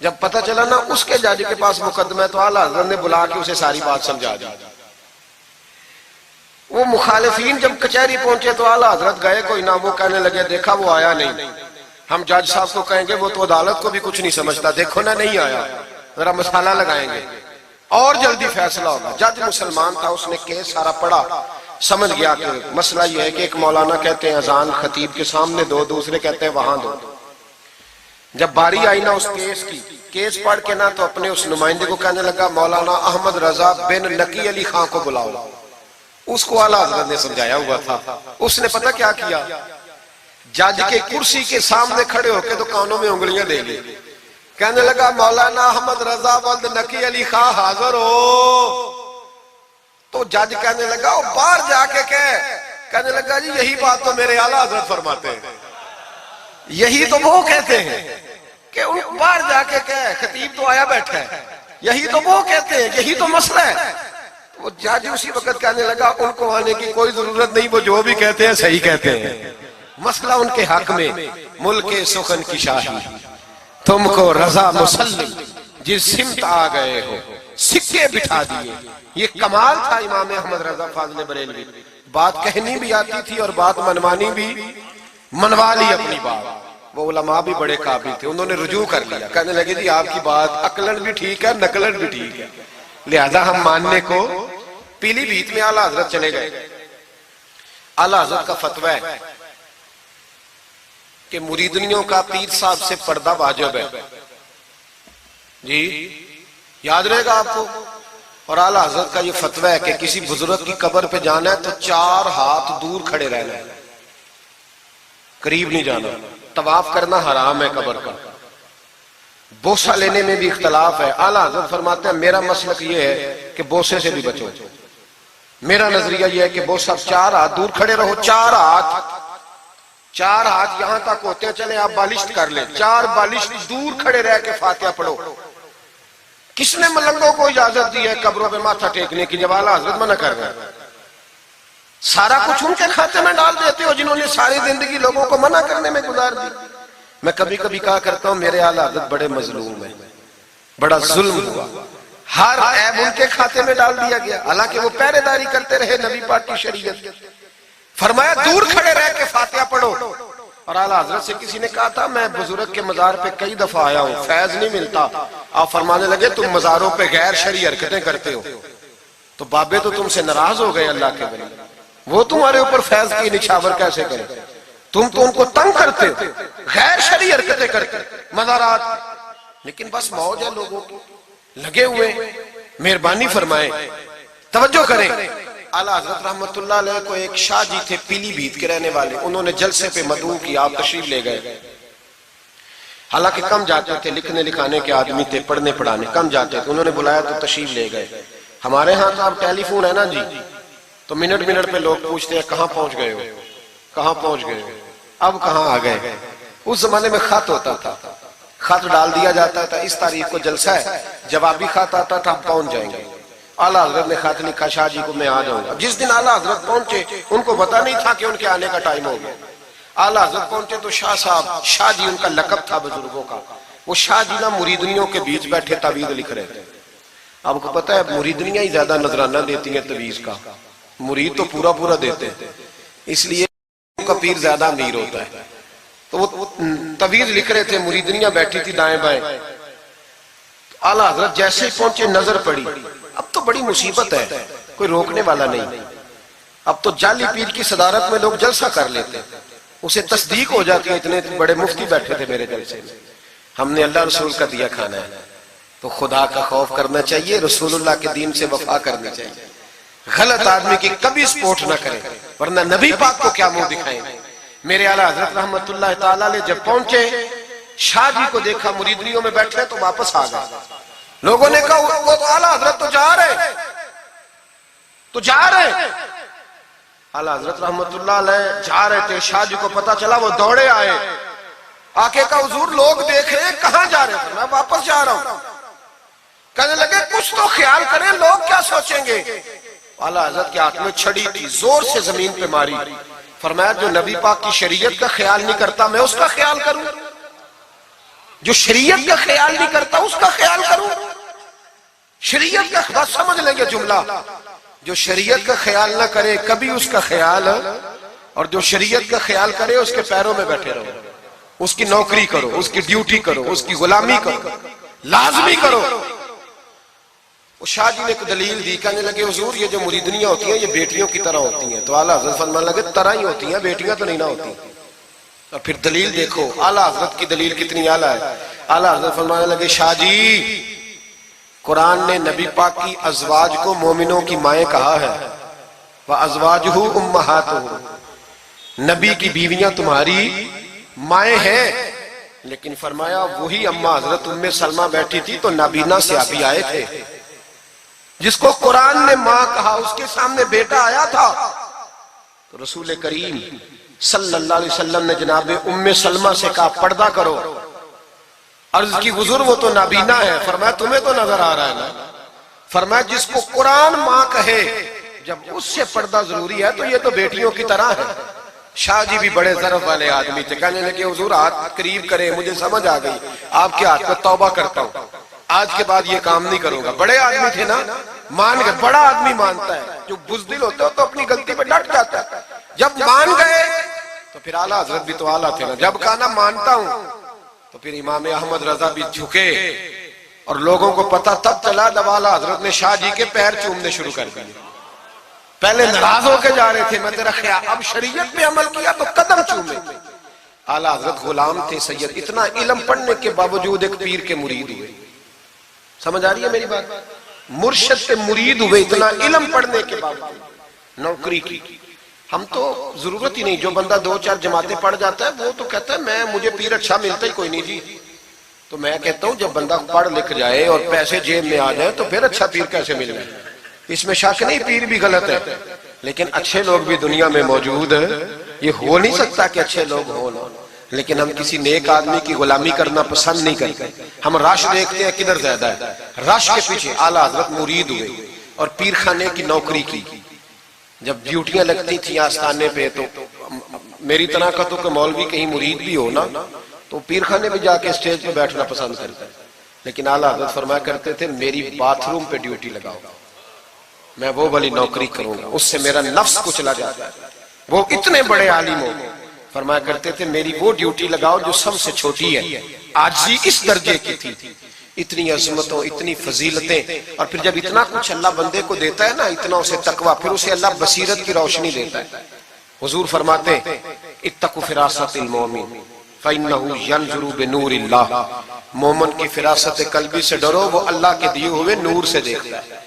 جب پتہ چلا نا اس کے جج کے پاس مقدمہ ہے تو اعلیٰ حضرت نے بلا کے اسے ساری بات سمجھا دی۔ وہ مخالفین جب کچہری پہنچے تو اعلیٰ حضرت گئے کوئی نہ، وہ کہنے لگے دیکھا وہ آیا نہیں، ہم جج صاحب کو کہیں گے وہ تو عدالت کو بھی کچھ نہیں سمجھتا، دیکھو نا نہیں آیا، ذرا مسالہ لگائیں گے اور جلدی فیصلہ ہوگا۔ جج مسلمان تھا، اس نے کیس سارا پڑھا، سمجھ گیا کہ مسئلہ یہ ہے کہ ایک مولانا کہتے ہیں اذان خطیب کے سامنے دو، دوسرے کہتے ہیں وہاں دو۔ جب باری آئی نا اس کیس کی، کیس پڑھ کے نا تو اپنے اس نمائندے کو کہنے لگا مولانا احمد رضا بن نقی علی خان کو بلاؤ۔ اس کو اعلیٰ حضرت نے سمجھایا ہوا تھا، اس نے پتہ کیا کیا، جج کے کرسی کے سامنے کھڑے ہو کے تو کانوں میں انگلیاں دے لی، کہنے لگا مولانا احمد رضا بن نقی علی خان حاضر ہو۔ تو جج کہنے لگا وہ باہر جا کے کہنے لگا جی یہی بات تو میرے اعلیٰ حضرت فرماتے ہیں، یہی تو وہ کہتے ہیں کہ ان کو باہر جا کے خطیب تو آیا بیٹھا ہے، یہی تو وہ کہتے ہیں، یہی تو مسئلہ ہے۔ وہ جج اسی وقت کہنے لگا ان کو آنے کی کوئی ضرورت نہیں، وہ جو بھی کہتے ہیں صحیح کہتے ہیں، مسئلہ ان کے حق میں ملک سخن کی شاہی، تم کو رضا مسلم جس سمت آ گئے ہو سکے بٹھا دیے۔ یہ کمال تھا امام احمد رضا فاضل بریلوی، بات کہنی بھی آتی تھی اور بات منوانی بھی، منوا لی اپنی بات۔ وہ علماء بھی بڑے قابل تھے، انہوں نے رجوع کر لیا، کہنے لگے جی آپ کی بات عقلن بھی ٹھیک ہے نقلن بھی ٹھیک ہے، لہذا ہم ماننے کو۔ پیلی بھیت میں اعلیٰ حضرت چلے گئے، اعلیٰ حضرت کا فتویٰ ہے کہ مریدنیوں کا پیر صاحب سے پردہ واجب ہے، جی یاد رہے گا آپ کو۔ اور اعلیٰ حضرت کا یہ فتویٰ ہے کہ کسی بزرگ کی قبر پہ جانا ہے تو 4 ہاتھ دور کھڑے رہنا ہے، قریب نہیں جانا، طواف کرنا حرام ہے قبر کا، بوسہ لینے میں بھی اختلاف ہے۔ اعلیٰ حضرت فرماتے ہیں میرا مسلک یہ ہے کہ بوسے سے بھی بچو، میرا نظریہ یہ ہے کہ بوسہ 4 ہاتھ دور کھڑے رہو، 4 ہاتھ یہاں تک ہوتے ہیں، چلے آپ بالشت کر لیں، 4 بالشت دور کھڑے رہ کے فاتحہ پڑھو۔ کس نے ملنگوں کو اجازت دی ہے قبروں پہ ماتھا ٹیکنے کی جب اعلیٰ حضرت منع کر رہے ہیں؟ سارا کچھ ان کے کھاتے میں ڈال دیتے ہو جنہوں نے ساری زندگی لوگوں کو منع کرنے میں گزار دی. میں کبھی کبھی کہا کرتا ہوں میرے اعلیٰ حضرت بڑے مظلوم ہیں, بڑا ظلم ہوا, ہر عیب ان کے کھاتے میں ڈال دیا گیا, حالانکہ وہ پہرے داری کرتے رہے نبی پاک کی شریعت. فرمایا دور کھڑے رہ کے فاتحہ پڑھو. اور اعلیٰ حضرت سے کسی نے کہا تھا میں بزرگ کے مزار پہ کئی دفعہ آیا ہوں, فیض نہیں ملتا. آپ فرمانے لگے تم مزاروں پہ غیر شرعی حرکتیں کرتے ہو, تو بابے تو تم سے ناراض ہو گئے اللہ کے ولی, وہ تمہارے اوپر فیض کی نچھاور کیسے کرے, تم تو ان کو تنگ کرتے ہو, غیر شرعی حرکتیں کرتے مزارات. لیکن بس موج ہے لوگوں کی, لگے ہوئے. مہربانی فرمائیں, توجہ کریں. اعلیٰ حضرت رحمت اللہ علیہ کو ایک شاہ جی تھے پیلی بھیت کے رہنے والے, انہوں نے جلسے پہ مدعو کیا, آپ تشریف لے گئے. حالانکہ کم جاتے تھے, لکھنے لکھانے کے آدمی تھے, پڑھنے پڑھانے کم جاتے تھے. انہوں نے بلایا تو تشریف لے گئے. ہمارے ہاں تو اب ٹیلی فون ہے نا جی, تو منٹ منٹ پہ لوگ پوچھتے ہیں کہاں پہنچ گئے ہو, کہاں پہنچ گئے ہو, اب کہاں آ گئے. اس زمانے میں خط ہوتا تھا, خط ڈال دیا جاتا تھا اس تاریخ کو جلسہ ہے, جوابی خط آتا تھا ہم پہنچ جائیں گے. اعلیٰ حضرت نے خط لکھا شاہ جی کو میں آ جاؤں گا. جس دن اعلیٰ حضرت پہنچے ان کو پتا نہیں تھا کہ ان کے آنے کا ٹائم ہو گیا. اعلیٰ حضرت پہنچے تو شاہ صاحب, شاہ جی ان کا لقب تھا بزرگوں کا, وہ شاہ جی نا مریدنیوں کے بیچ بیٹھے تعویذ لکھ رہے تھے. آپ کو پتا ہے مریدنیاں ہی زیادہ نذرانہ دیتی ہیں تعویذ کا, مرید تو پورا پورا دیتے ہیں, اس لیے ان کا پیر زیادہ امیر ہوتا ہے. تو وہ تعویذ لکھ رہے تھے, مریدنیاں بیٹھی تھی دائیں بائیں. اعلیٰ حضرت جیسے ہی پہنچے نظر پڑی, اب تو بڑی مصیبت ہے, کوئی روکنے والا نہیں. اب تو جعلی پیر کی صدارت میں لوگ جلسہ کر لیتے, اسے تصدیق ہو جاتی ہے. اتنے بڑے مفتی بیٹھے تھے میرے جلسے میں, ہم نے اللہ رسول کا دیا کھانا ہے, تو خدا کا خوف کرنا چاہیے, رسول اللہ کے دین سے وفا کرنی چاہیے. غلط آدمی کی کبھی سپورٹ نہ کریں, ورنہ نبی پاک کو کیا منہ دکھائیں. میرے اعلیٰ حضرت رحمت اللہ تعالیٰ علیہ جب پہنچے, شاہ جی کو دیکھا مریدنیوں میں بیٹھے تو واپس آ گئے. لوگوں نے کہا وہ تو اعلیٰ حضرت تو جا رہے. اعلیٰ حضرت رحمت اللہ علیہ جا رہے تھے, شاہ جی کو پتا چلا, وہ دوڑے آئے, آ کے کہا حضور لوگ دیکھ رہے ہیں, کہاں جا رہے تھے؟ میں واپس جا رہا ہوں. کہنے لگے کچھ تو خیال کریں, لوگ کیا سوچیں گے. اعلیٰ حضرت کے ہاتھ میں چھڑی تھی, زور سے زمین پہ ماری. فرمایا جو نبی پاک کی شریعت کا خیال نہیں کرتا میں اس کا خیال کروں, جو شریعت کا خیال نہیں کرتا اس کا خیال کروں. شریعت کا بات سمجھ لیں گے جملہ, جو شریعت کا خیال نہ کرے کبھی اس کا خیال, اور جو شریعت کا خیال کرے اس کے پیروں میں بیٹھے رہو, اس کی نوکری کرو, اس کی ڈیوٹی کرو, اس کی غلامی کرو, لازمی کرو. وہ شاہ جی نے ایک دلیل دی, کہنے لگے حضور یہ جو مریدنیاں ہوتی ہیں یہ بیٹیوں کی طرح ہوتی ہیں. تو اعلیٰ حضرت فرمانے لگے طرح ہی ہوتی ہیں, بیٹیاں تو نہیں نہ ہوتی. اور پھر دلیل دیکھو, اعلیٰ حضرت کی دلیل کتنی اعلیٰ ہے. اعلیٰ حضرت فرمانے لگے شاہ جی قرآن نے نبی پاک کی ازواج کو مومنوں کی مائیں کہا ہے, وَأَزْوَاجُهُ أُمَّهَاتُهُ, نبی کی بیویاں تمہاری مائیں ہیں. لیکن فرمایا وہی اماں حضرت ام سلمہ بیٹھی تھی تو نابینا صحابی آئے تھے, جس کو قرآن نے ماں کہا, اس کے سامنے بیٹا آیا تھا. تو رسول کریم صلی اللہ علیہ وسلم نے جناب ام سلمہ سے کہا پردہ کرو. عرض کی حضور وہ تو نابینا ہے. فرمایا تمہیں تو نظر آ رہا ہے نا. فرمایا جس کو قرآن ماں کہے جب اس سے پردہ ضروری ہے تو یہ تو بیٹیوں کی طرح ہے. شاہ جی بھی بڑے ظرف والے آدمی تھے, کہنے لگے حضور ہاتھ قریب کرے, مجھے سمجھ آ گئی, آپ کے ہاتھ پہ توبہ کرتا ہوں, آج کے بعد یہ کام نہیں کروں گا. بڑے آدمی تھے نا, مان گئے. بڑا آدمی مانتا ہے, جو بزدل ہوتا ہے تو اپنی غلطی پہ ڈٹ جاتا ہے. جب مان گئے تو پھر اعلیٰ حضرت بھی تو اعلیٰ تھے نا, جب کہا نا مانتا ہوں تو پھر امام احمد رضا بھی جھکے. اور لوگوں کو پتا تب چلا جب اعلیٰ حضرت نے شاہ جی کے پیر چومنے شروع کر دیے. پہلے ناراض ہو کے جا رہے تھے, میں تیرا خیال, اب شریعت پہ عمل کیا تو قدم چومے. اعلیٰ حضرت غلام تھے سید, اتنا علم پڑھنے کے باوجود ایک پیر کے مرید ہوئے. سمجھ آ رہی ہے میری بات؟ مرشد کے مرید ہوئے اتنا علم پڑھنے کے باوجود. نوکری کی ہم تو ضرورت ہی نہیں, جو بندہ 2-4 جماعتیں پڑھ جاتا ہے وہ تو کہتا ہے مجھے پیر اچھا ملتا ہی کوئی نہیں جی. تو میں کہتا ہوں جب بندہ پڑھ لکھ جائے اور پیسے جیب میں آ جائے تو پھر اچھا پیر کیسے مل جائے. اس میں شک نہیں, پیر بھی غلط ہے, لیکن اچھے لوگ بھی دنیا میں موجود ہیں. یہ ہو نہیں سکتا کہ اچھے لوگ ہوں, لیکن ہم کسی نیک آدمی کی غلامی کرنا پسند نہیں کرتے. ہم رش دیکھتے ہیں کدھر زیادہ ہے, رش کے پیچھے. اعلیٰ حضرت مرید ہوئے اور پیر خانے کی نوکری کی. جب ڈیوٹیاں لگتی تھیں آستانے پہ تو میری طرح کا تو کہ مولوی کہیں مرید بھی ہو نا تو پیر خانے میں جا کے اسٹیج پہ بیٹھنا پسند کرتا ہے، لیکن اعلیٰ حضرت فرمایا کرتے تھے میری باتھ روم پہ ڈیوٹی لگاؤ، میں وہ والی نوکری کروں گا، اس سے میرا نفس کچلا جاتا ہے۔ وہ اتنے بڑے عالم ہو، فرمایا کرتے تھے میری وہ ڈیوٹی لگاؤ جو سب سے چھوٹی ہے، عاجزی اس درجے کی تھی، اتنی عظمتوں، اتنی فضیلتیں، اور پھر جب اتنا کچھ اللہ بندے کو دیتا ہے نا، اتنا اسے تقویٰ، پھر اسے اللہ بصیرت کی روشنی دیتا ہے۔ حضور فرماتے ہیں اتقوا فراست المومن فإنہ ینظر بنور اللہ، مومن کی فراست قلبی سے ڈرو، وہ اللہ کے دیے ہوئے نور سے دیکھتا ہے۔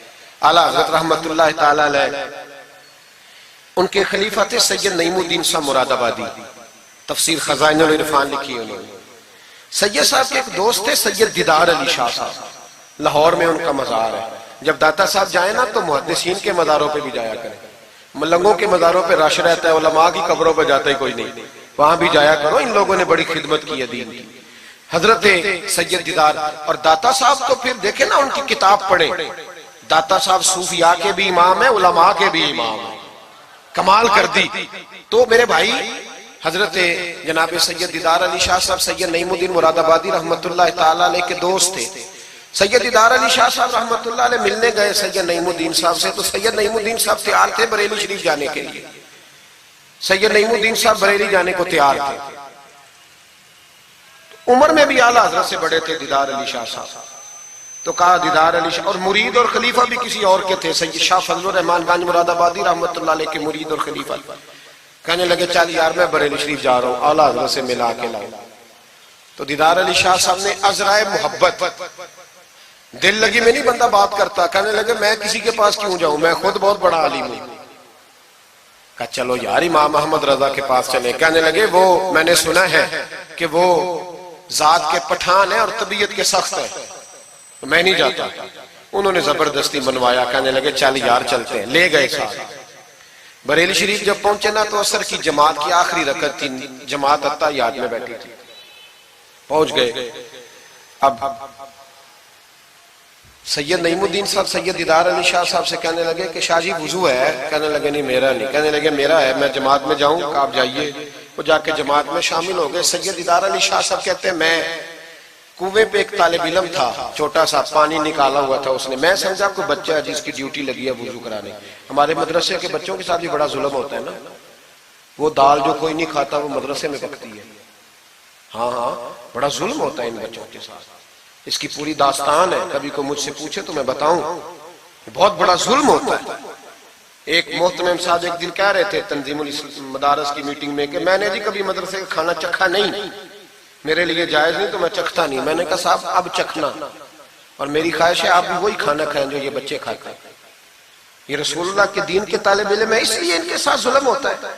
اعلیٰ حضرت رحمت اللہ تعالیٰ علیہ، ان کے خلیفہ تھے سید نعیم الدین صاحب مراد آبادی، تفسیر خزائن العرفان لکھی انہوں نے۔ سید صاحب کے ایک دوست تھے سید دیدار علی شاہ صاحب، لاہور میں ان کا مزار ہے، جب داتا صاحب جائیں نا تو محدثین کے مزاروں پہ بھی جایا کریں، ملنگوں کے مزاروں پہ رش رہتا ہے، علماء کی قبروں پہ جاتا ہی کوئی نہیں، وہاں بھی جایا کرو، ان لوگوں نے بڑی خدمت کی ہے دین کی۔ حضرت سید دیدار اور داتا صاحب تو پھر دیکھیں نا ان کی کتاب پڑھیں، داتا صاحب صوفیاء کے بھی امام ہیں، علماء کے بھی امام ہیں، کمال کر دی۔ تو میرے بھائی حضرت جناب سید دیدار علی شاہ صاحب سید نعیم الدین مراد آبادی رحمت اللہ تعالیٰ علیہ کے دوست تھے۔ سید دیدار علی شاہ صاحب رحمت اللہ علیہ ملنے گئے سید نعیم الدین صاحب سے، تو سید نعیم الدین صاحب تیار تھے بریلی شریف جانے کے لیے، سید نعیم الدین صاحب بریلی جانے کو تیار تھے، عمر میں بھی اعلیٰ حضرت سے بڑے تھے دیدار علی شاہ صاحب۔ تو کہا دیدار علی شاہ، اور مرید اور خلیفہ بھی کسی اور کے تھے، سید شاہ فضل الرحمان گنج مراد آبادی رحمت اللہ علیہ کے مرید اور خلیفہ، کہنے لگے چل یار میں بریلی شریف جا رہا ہوں، اعلیٰ حضرت سے ملا کے لاؤ۔ تو دیدار علی شاہ صاحب نے عذرائے محبت، دل لگی میں نہیں بندہ بات کرتا، کہنے لگے میں کسی کے پاس کیوں جاؤں، میں خود بہت بڑا عالم ہوں۔ کہا چلو یار امام احمد رضا کے پاس چلیں۔ کہنے لگے وہ میں نے سنا ہے کہ وہ ذات کے پٹھان ہیں اور طبیعت کے سخت ہیں، میں نہیں جاتا۔ انہوں نے زبردستی منوایا، کہنے لگے چل یار چلتے ہیں، لے گئے ساتھ۔ بریلی شریف جب پہنچے نا تو عصر کی جماعت کی آخری رکعت تھی، جماعت اتحیات میں بیٹھی تھی، پہنچ گئے۔ اب سید نعیم الدین صاحب سید دیدار علی شاہ صاحب سے کہنے لگے کہ شاہ جی وضو ہے؟ کہنے لگے نہیں میرا نہیں۔ کہنے لگے میرا ہے، میں جماعت میں جاؤں؟ کہ آپ جائیے۔ وہ جا کے جماعت میں شامل ہو گئے۔ سید دیدار علی شاہ صاحب کہتے ہیں میں کنویں پہ ایک طالب علم تھا، چھوٹا سا پانی نکالا ہوا تھا اس نے، میں سمجھا کوئی بچہ ہے جس کی ڈیوٹی لگی ہے وضو کرانے۔ ہمارے مدرسے کے بچوں کے ساتھ بھی بڑا ظلم ہوتا ہے نا، وہ دال جو کوئی نہیں کھاتا وہ مدرسے میں پکتی ہے۔ ہاں بڑا ظلم ہوتا ہے ان بچوں کے ساتھ، اس کی پوری داستان ہے، کبھی کوئی مجھ سے پوچھے تو میں بتاؤں، بہت بڑا ظلم ہوتا ہے۔ ایک محترم صاحب ایک دن کہہ رہے تھے تنظیم المدارس کی میٹنگ میں کہ میں نے جی کبھی مدرسے کا کھانا چکھا نہیں، میرے لیے جائز نہیں تو میں چکھتا نہیں۔ میں نے کہا صاحب اب چکھنا، اور میری خواہش ہے آپ بھی وہی کھانا کھائیں جو یہ بچے کھاتے ہیں۔ یہ رسول اللہ کے دین کے طالب علم ہے، اس لیے ان کے ساتھ ظلم ہوتا ہے۔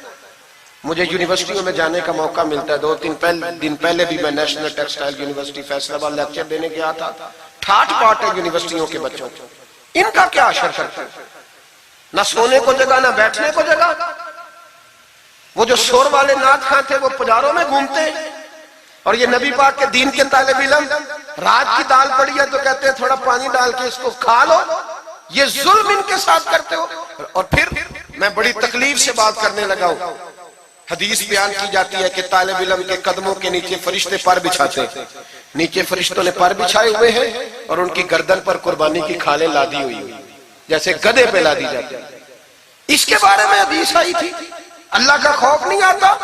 مجھے یونیورسٹیوں میں جانے کا موقع ملتا ہے، 2-3 دن پہلے بھی میں نیشنل ٹیکسٹائل یونیورسٹی فیصل آباد لیکچر دینے گیا تھا۔ ٹھاٹ پاٹ ہے یونیورسٹیوں کے بچوں، ان کا کیا اثر کرتا ہے؟ نہ سونے کو جگہ نہ بیٹھنے کو جگہ۔ وہ جو شور والے نعت خواں تھے وہ پجاروں میں گھومتے ہیں، اور یہ نبی پاک کے دین کے طالب علم رات کی دال پڑی ہے تو کہتے ہیں تھوڑا پانی ڈال کے اس کو کھا لو۔ یہ ظلم ان کے ساتھ کرتے ہو۔ اور پھر میں بڑی تکلیف سے بات کرنے لگا ہوں، حدیث بیان کی جاتی ہے کہ طالب علم کے قدموں کے نیچے فرشتے پر بچھاتے ہیں، نیچے فرشتوں نے پر بچھائے ہوئے ہیں اور ان کی گردن پر قربانی کی کھالیں لادی ہوئی ہیں، جیسے گدھے پہ لادی جاتی ہے۔ اس کے بارے میں حدیث آئی تھی، اللہ کا خوف نہیں آتا؟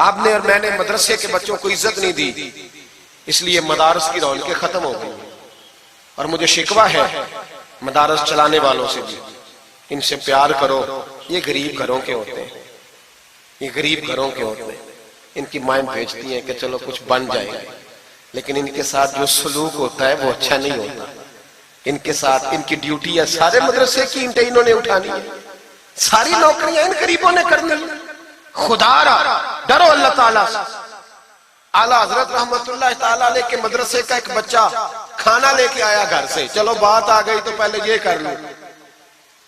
آپ نے اور میں نے مدرسے کے بچوں کو عزت نہیں دی، اس لیے مدارس کی رونقیں ختم ہو گئی۔ اور مجھے شکوہ ہے مدارس چلانے والوں سے بھی، ان سے پیار کرو، یہ غریب گھروں کے ہوتے ہیں، یہ غریب گھروں کے ہوتے ہیں، ان کی مائیں بھیجتی ہیں کہ چلو کچھ بن جائے گا، لیکن ان کے ساتھ جو سلوک ہوتا ہے وہ اچھا نہیں ہوتا۔ ان کے ساتھ ان کی ڈیوٹی ہے، سارے مدرسے کی اینٹیں انہوں نے اٹھانی ہے، ساری نوکریاں ان غریبوں نے کرنی ہے۔ خدا را ڈرو اللہ تعالیٰ سے۔ اعلیٰ حضرت رحمت اللہ تعالیٰ علیہ کے مدرسے کا ایک بچہ کھانا لے کے آیا گھر سے، چلو بات آ گئی تو پہلے یہ کر لوں۔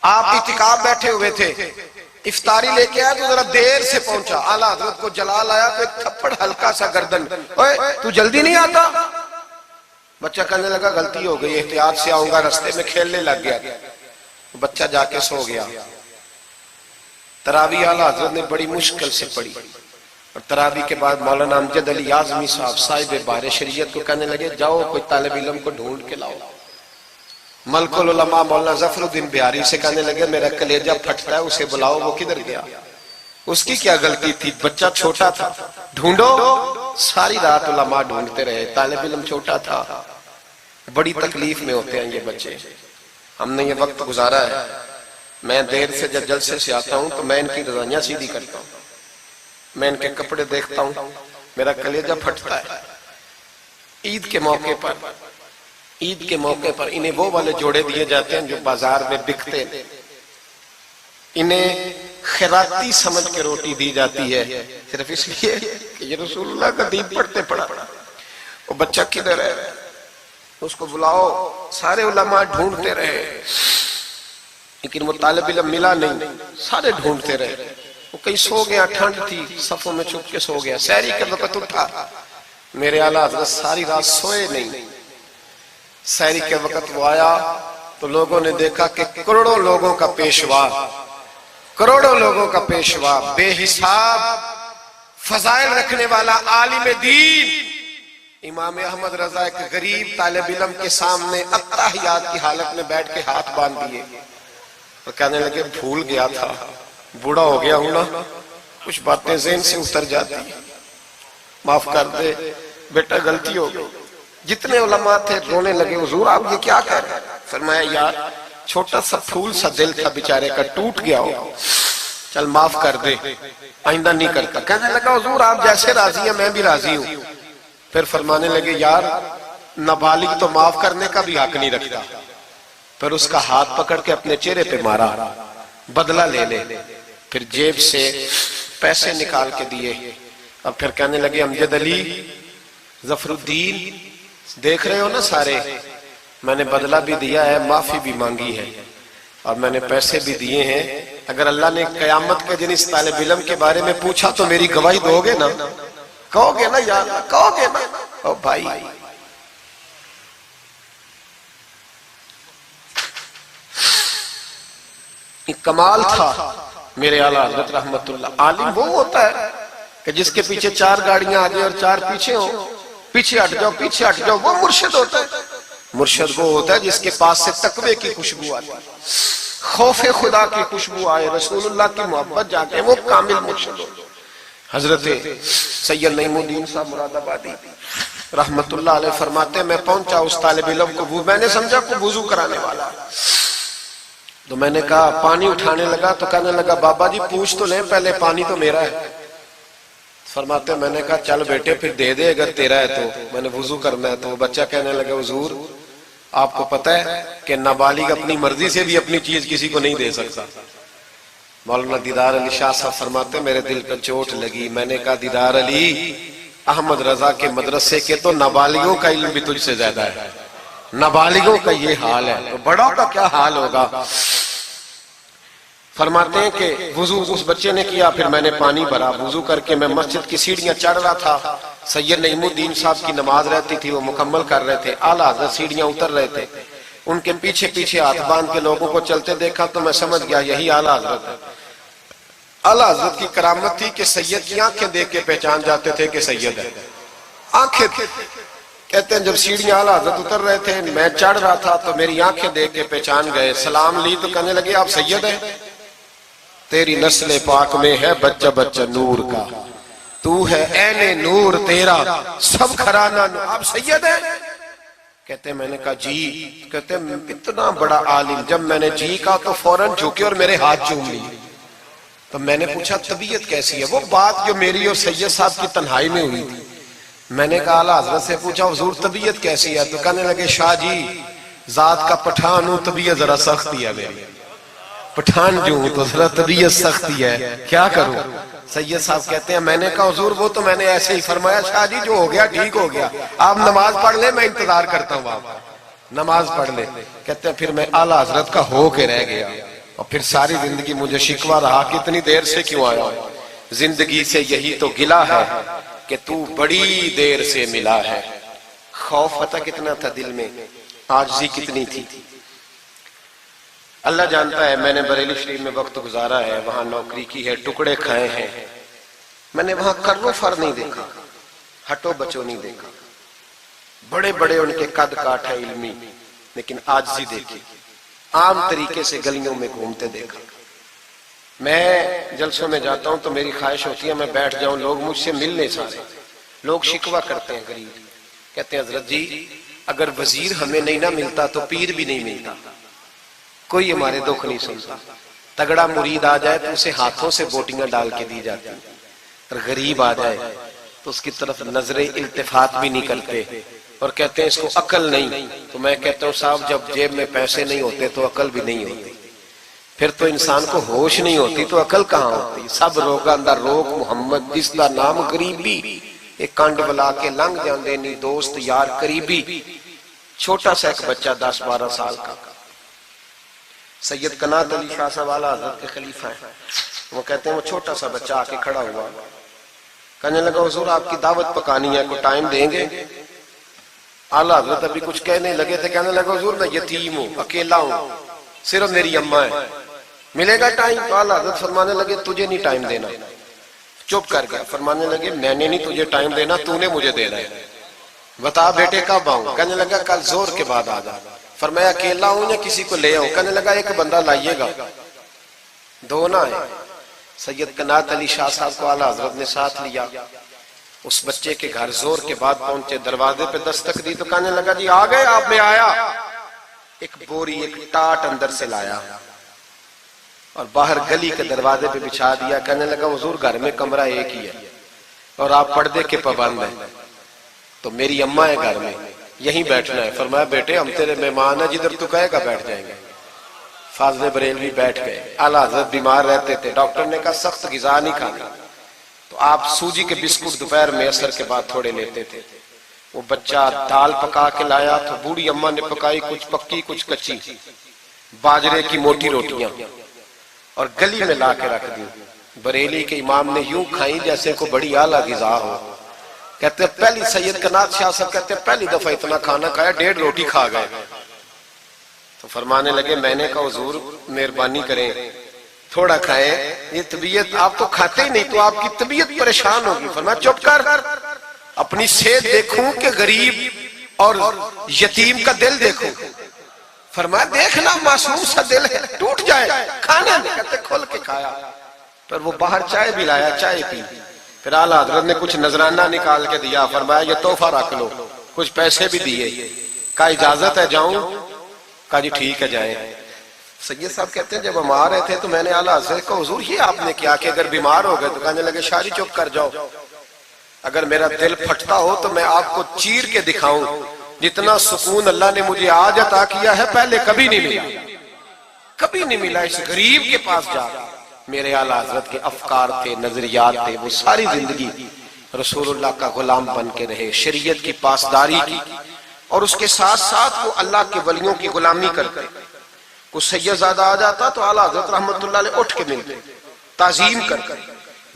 آپ اعتکاف بیٹھے ہوئے تھے، افطاری لے کے آیا تو ذرا دیر سے پہنچا، اعلیٰ حضرت کو جلال آیا تو ایک تھپڑ ہلکا سا گردن، اوے تو جلدی نہیں آتا؟ بچہ کہنے لگا غلطی ہو گئی، احتیاط سے آؤں گا، رستے میں کھیلنے لگ گیا۔ بچہ جا کے سو گیا۔ تراویح اعلیٰ حضرت نے بڑی مشکل سے پڑھی، اور تراویح کے بعد مولانا امجد علی اعظمی صاحب صاحب بار شریعت کو کہنے لگے جاؤ کوئی طالب علم کو ڈھونڈ کے لاؤ۔ ملک العلماء مولانا ظفر الدین بہاری سے کہنے لگے میرا کلیجہ پھٹتا ہے، اسے بلاؤ، وہ کدھر گیا؟ اس کی کیا غلطی تھی؟ بچہ چھوٹا تھا، ڈھونڈو۔ ساری رات علماء ڈھونڈتے رہے، طالب علم چھوٹا تھا۔ بڑی تکلیف میں ہوتے ہیں یہ بچے۔ ہم نے یہ وقت گزارا ہے، میں دیر سے جب جلسے سے آتا ہوں تو میں ان کی رضائیاں سیدھی کرتا ہوں، میں ان کے کپڑے دیکھتا ہوں، میرا کلیجہ پھٹتا ہے۔ عید کے موقع پر انہیں وہ والے جوڑے دیے جاتے ہیں جو بازار میں بکتے ہیں، انہیں خیراتی سمجھ کے روٹی دی جاتی ہے صرف اس لیے کہ یہ رسول اللہ کا دین پڑھتے پڑھا۔ وہ بچہ کدھر ہے؟ اس کو بلاؤ۔ سارے علماء ڈھونڈتے رہے لیکن وہ طالب علم ملا نہیں، سارے ڈھونڈتے رہے۔ وہ کہیں سو گیا، ٹھنڈ تھی، صفوں میں چھپ کے سو گیا۔ سحری کے وقت اٹھا، میرے اعلیٰ حضرت ساری رات سوئے نہیں۔ سحری کے وقت وہ آیا تو لوگوں نے دیکھا کہ کروڑوں لوگوں کا پیشوا، بے حساب فضائل رکھنے والا عالم دین امام احمد رضا ایک غریب طالب علم کے سامنے اتحیات کی حالت میں بیٹھ کے ہاتھ باندھ دیے اور کہنے لگے بھول گیا تھا، بوڑھا ہو گیا ہوں نا، کچھ باتیں ذہن سے اتر جاتی، معاف کر دے بیٹا، غلطی ہو گئی۔ جتنے علماء تھے رونے لگے، حضور آپ یہ کیا کہہ رہے ہیں؟ فرمایا یار چھوٹا سا پھول سا دل تھا بیچارے کا، ٹوٹ گیا ہو، چل معاف کر دے، آئندہ نہیں کرتا۔ کہنے لگا حضور آپ جیسے راضی ہیں میں بھی راضی ہوں۔ پھر فرمانے لگے یار نابالغ تو معاف کرنے کا بھی حق نہیں رکھتا۔ پھر اس کا ہاتھ پکڑ کے اپنے چہرے پہ مارا، بدلہ لے لے۔ پھر جیب سے پیسے نکال کے دیے اور پھر کہنے لگے امجد علی، ظفر الدین، دیکھ رہے ہو نا سارے، میں نے بدلہ بھی دیا ہے، معافی بھی مانگی ہے، اور میں نے پیسے بھی دیے ہیں۔ اگر اللہ نے قیامت کے دن اس طالب علم کے بارے میں پوچھا تو میری گواہی دو گے نا؟ کہو گے نا یا اللہ؟ کہو گے نا؟ او بھائی، کمال تھا میرے اعلیٰ حضرت رحمت اللہ۔ عالم وہ ہوتا ہے کہ جس کے پیچھے 4 گاڑیاں آگے اور 4 پیچھے ہوں، پیچھے ہٹ جاؤ پیچھے ہٹ جاؤ، وہ مرشد ہوتا ہے۔ مرشد وہ ہوتا ہے جس کے پاس سے تقوی کی خوشبو آتی ہے، خوف خدا کی خوشبو آئے، رسول اللہ کی محبت جاگے، وہ کامل مرشد ہوتا ہے۔ حضرت سید نعیم الدین صاحب مراد آبادی رحمت اللہ علیہ فرماتے ہیں میں پہنچا اس طالب علم کو، میں نے سمجھا کو وضو کرانے والا، تو میں نے کہا پانی اٹھانے لگا تو کہنے لگا بابا جی پوچھ تو لیں پہلے، پانی تو میرا ہے۔ فرماتے ہیں میں نے کہا چل بیٹے پھر دے دے اگر تیرا ہے تو، میں نے وضو کرنا ہے۔ تو وہ بچہ کہنے لگا حضور آپ کو پتہ ہے کہ نابالغ اپنی مرضی سے بھی اپنی چیز کسی کو نہیں دے سکتا۔ مولانا دیدار علی شاہ صاحب فرماتے ہیں میرے دل پر چوٹ لگی، میں نے کہا دیدار علی، احمد رضا کے مدرسے کے تو نابالغوں کا علم بھی تجھ سے زیادہ ہے، نابالغوں کا یہ حال ہے تو بڑوں کا کیا حال ہوگا۔ فرماتے ہیں کہ وضو اس بچے نے کیا، پھر میں نے پانی بھرا، وضو کر کے میں مسجد کی سیڑھیاں چڑھ رہا تھا، سید نعیم الدین صاحب کی نماز رہتی تھی، وہ مکمل کر رہے تھے، اعلیٰ حضرت سیڑھیاں اتر رہے تھے، ان کے پیچھے پیچھے ہاتھ باندھ کے لوگوں کو چلتے دیکھا تو میں سمجھ گیا یہی اعلیٰ حضرت ہے۔ اعلیٰ حضرت کی کرامت تھی کہ سید کی آنکھیں دیکھ کے پہچان جاتے تھے کہ سید ہے، آنکھیں کہتے ہیں جب سیڑھیاں اعلیٰ حضرت اتر رہے تھے میں چڑھ رہا تھا تو میری آنکھیں دیکھ کے پہچان گئے، سلام لی تو کہنے لگے آپ سید ہیں، تیری نسل پاک میں ہے بچہ بچہ نور کا، تو ہے عین نور تیرا سب گھرانہ نور، آپ سید ہیں؟ کہتے ہیں میں نے کہا جی، کہتے ہیں اتنا بڑا عالم، جب میں نے جی کہا تو فوراً جھکے اور میرے ہاتھ چوم لی۔ تو میں نے پوچھا طبیعت کیسی ہے؟ وہ بات جو میری اور سید صاحب کی تنہائی میں ہوئی تھی، میں نے کہا اعلیٰ حضرت سے پوچھا حضور طبیعت کیسی ہے؟ تو کہنے لگے شاہ جی ذات کا پٹھان ہوں، طبیعت ذرا سختی ہے میری، پٹھان جو ہوں تو ذرا طبیعت سختی ہے، کیا کروں؟ سید صاحب کہتے ہیں میں نے کہا حضور وہ تو میں نے ایسے ہی فرمایا، شاہ جی جو ہو گیا ٹھیک ہو گیا، آپ نماز پڑھ لیں میں انتظار کرتا ہوں، آپ نماز پڑھ لیں۔ کہتے ہیں پھر میں اعلیٰ حضرت کا ہو کے رہ گیا، اور پھر ساری زندگی مجھے شکوہ رہا کہ اتنی دیر سے کیوں آیا ہوں، زندگی سے یہی تو گلہ ہے کہ تو بڑی دیر سے ملا ہے۔ خوف پتہ کتنا تھا دل میں، عاجزی کتنی تھی۔ اللہ جانتا ہے میں نے بریلی شریف میں وقت گزارا ہے، وہاں نوکری کی ہے، ٹکڑے کھائے ہیں، میں نے وہاں کرو فر نہیں دیکھا، ہٹو بچو نہیں دیکھا، بڑے بڑے ان کے قد کاٹ ہے علمی، لیکن عاجزی دیکھی، عام طریقے سے گلیوں میں گھومتے دیکھا۔ میں جلسوں میں جاتا ہوں تو میری خواہش ہوتی ہے میں بیٹھ جاؤں، لوگ مجھ سے مل نہیں سارے، لوگ شکوہ کرتے ہیں غریب، کہتے ہیں حضرت جی اگر وزیر ہمیں نہیں نہ ملتا تو پیر بھی نہیں ملتا، کوئی ہمارے دکھ نہیں سنتا، تگڑا مرید آ جائے تو اسے ہاتھوں سے بوٹیاں ڈال کے دی جاتی، اور غریب آ جائے تو اس کی طرف نظر التفات بھی نہیں کرتے، اور کہتے ہیں اس کو عقل نہیں۔ تو میں کہتا ہوں صاحب جب جیب میں پیسے نہیں ہوتے تو عقل بھی نہیں ہوتی، پھر تو انسان کو ہوش نہیں ہوتی تو عقل کہاں ہوتی؟ سب روگاں دا روگ محمد جس دا نام غریبی، ایک کانڈ بلا کے لنگ جاندے نہیں دوست یار قریبی۔ چھوٹا سا ایک بچہ 10-12 سال کا، سید قنات علی شاہ صاحب اعلیٰ حضرت کے خلیفہ ہیں، وہ کہتے ہیں وہ چھوٹا سا بچہ آ کے کھڑا ہوا، کہنے لگا حضور آپ کی دعوت پکانی ہے، کوئی ٹائم دیں گے؟ اعلیٰ حضرت ابھی کچھ کہنے لگے تھے، کہنے لگا حضور میں یتیم ہوں، اکیلا ہوں، صرف میری اماں ہے، ملے گا ٹائم؟ تو اعلیٰ حضرت فرمانے لگے تجھے نہیں ٹائم دینا، چپ کر گیا، فرمانے لگے میں نے نہیں تجھے ٹائم دینا، تو نے مجھے دینا ہے، بتا بیٹے کب آؤں؟ کہنے لگا کل زور کے بعد آ جا۔ فرمایا اکیلا ہوں یا کسی کو لے آؤں؟ کہنے لگا ایک بندہ لائیے گا، دو نہ ہے۔ سید قنات علی شاہ صاحب کو اعلیٰ حضرت نے ساتھ لیا، اس بچے کے گھر زور کے بعد پہنچے، دروازے پہ دستک دی تو کہنے لگا جی آ گئے آپ؟ میں آیا، ایک بوری ایک ٹاٹ اندر سے لایا اور باہر گلی کے دروازے پہ بچھا دیا، کہنے لگا حضور گھر میں کمرہ ایک ہی ہے اور آپ پردے کے پابند ہیں، تو میری اماں ہے گھر میں، یہیں بیٹھنا ہے۔ فرمایا بیٹے ہم تیرے مہمان ہیں، جدھر تو کہے گا بیٹھ جائیں گے۔ فاضل بریلوی بیٹھ گئے، اعلیٰ حضرت بیمار رہتے تھے، ڈاکٹر نے کہا سخت غذا نہیں کھانا، تو آپ سوجی کے بسکٹ دوپہر میں عصر کے بعد تھوڑے لیتے تھے۔ وہ بچہ دال پکا کے لایا تو بوڑھی اماں نے پکائی، کچھ پکی کچھ کچی، باجرے کی موٹی روٹیاں، اور گلی میں لا کے رکھ دی۔ بریلی کے امام نے یوں کھائیں جیسے کو بڑی اعلیٰ غذا ہو۔ کہتے ہیں پہلی سید قنات شاہ صاحب کہتے ہیں پہلی دفعہ اتنا کھانا کھایا، 1.5 روٹی کھا گئے۔ تو فرمانے لگے میں نے کہا حضور مہربانی کریں تھوڑا کھائیں، یہ طبیعت آپ تو کھاتے ہی نہیں تو آپ کی طبیعت پریشان ہوگی۔ فرمایا چپ کر، اپنی صحت دیکھوں کہ غریب اور یتیم کا دل دیکھوں؟ فرمایا دیکھنا معصوم سا دل ہے، ٹوٹ جائے کھانا نہیں۔ کہتے کھول کے کھایا، پر وہ باہر چائے بھی لایا، چائے پی، پھر اعلیٰ حضرت نے کچھ نذرانہ نکال کے دیا، فرمایا یہ تحفہ رکھ لو، کچھ پیسے بھی دیے، کہا اجازت ہے جاؤں؟ کہا جی ٹھیک ہے جائیں۔ سید صاحب کہتے ہیں جب ہم آ رہے تھے تو میں نے اعلیٰ حضرت کو حضور یہ آپ نے کیا کہ اگر بیمار ہو گئے؟ تو کہنے لگے شاہ جی چپ کر جاؤ، اگر میرا دل پھٹتا ہو تو میں آپ کو چیر کے دکھاؤں، جتنا سکون اللہ نے مجھے آج عطا کیا ہے پہلے کبھی نہیں ملا، کبھی نہیں ملا اس غریب کے پاس جا۔ میرے اعلیٰ حضرت کے افکار تھے، نظریات تھے، وہ ساری زندگی رسول اللہ کا غلام بن کے رہے، شریعت کی پاسداری کی، اور اس کے ساتھ ساتھ وہ اللہ کے ولیوں کی غلامی کرتے۔ کوئی سید زادہ آ جاتا تو اعلیٰ حضرت رحمت اللہ علیہ اٹھ کے ملتے، تعظیم کرتے،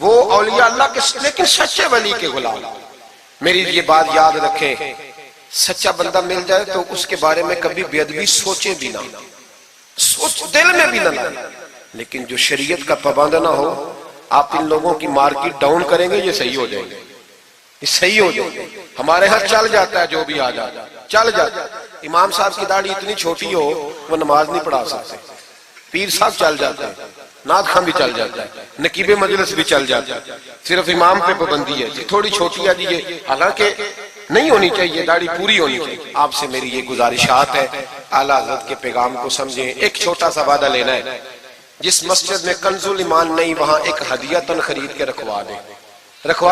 وہ اولیاء اللہ کے لیکن سچے ولی کے غلام۔ میری یہ بات یاد رکھیں، سچا بندہ مل جائے تو اس کے بارے میں کبھی بے ادبی سوچے بھی نہ، سوچ دل میں بھی نہ لائے، لیکن جو شریعت کا پابند نہ ہو، آپ ان لوگوں کی مارکیٹ ڈاؤن کریں گے یہ صحیح ہو جائیں گے، یہ صحیح ہو جائیں گے۔ ہمارے ہاں چل جاتا ہے جو بھی آ جاتا ہے، چل جاتا ہے۔ امام صاحب کی داڑھی اتنی چھوٹی ہو وہ نماز نہیں پڑھا سکتے، پیر صاحب چل جاتے ہیں، نعت خواں بھی چل جاتا ہے، نقیب مجلس بھی چل جاتا ہے، صرف امام پہ پابندی ہے تھوڑی چھوٹی ہے جی، یہ حالانکہ نہیں ہونی چاہیے، داڑھی پوری ہونی چاہیے۔ آپ سے میری یہ گزارشات ہے، اعلیٰ حضرت کے پیغام کو سمجھیں۔ ایک چھوٹا سا وعدہ لینا ہے، جس مسجد میں کنز الایمان نہیں وہاں ایک ہدیہ خرید کے رکھوا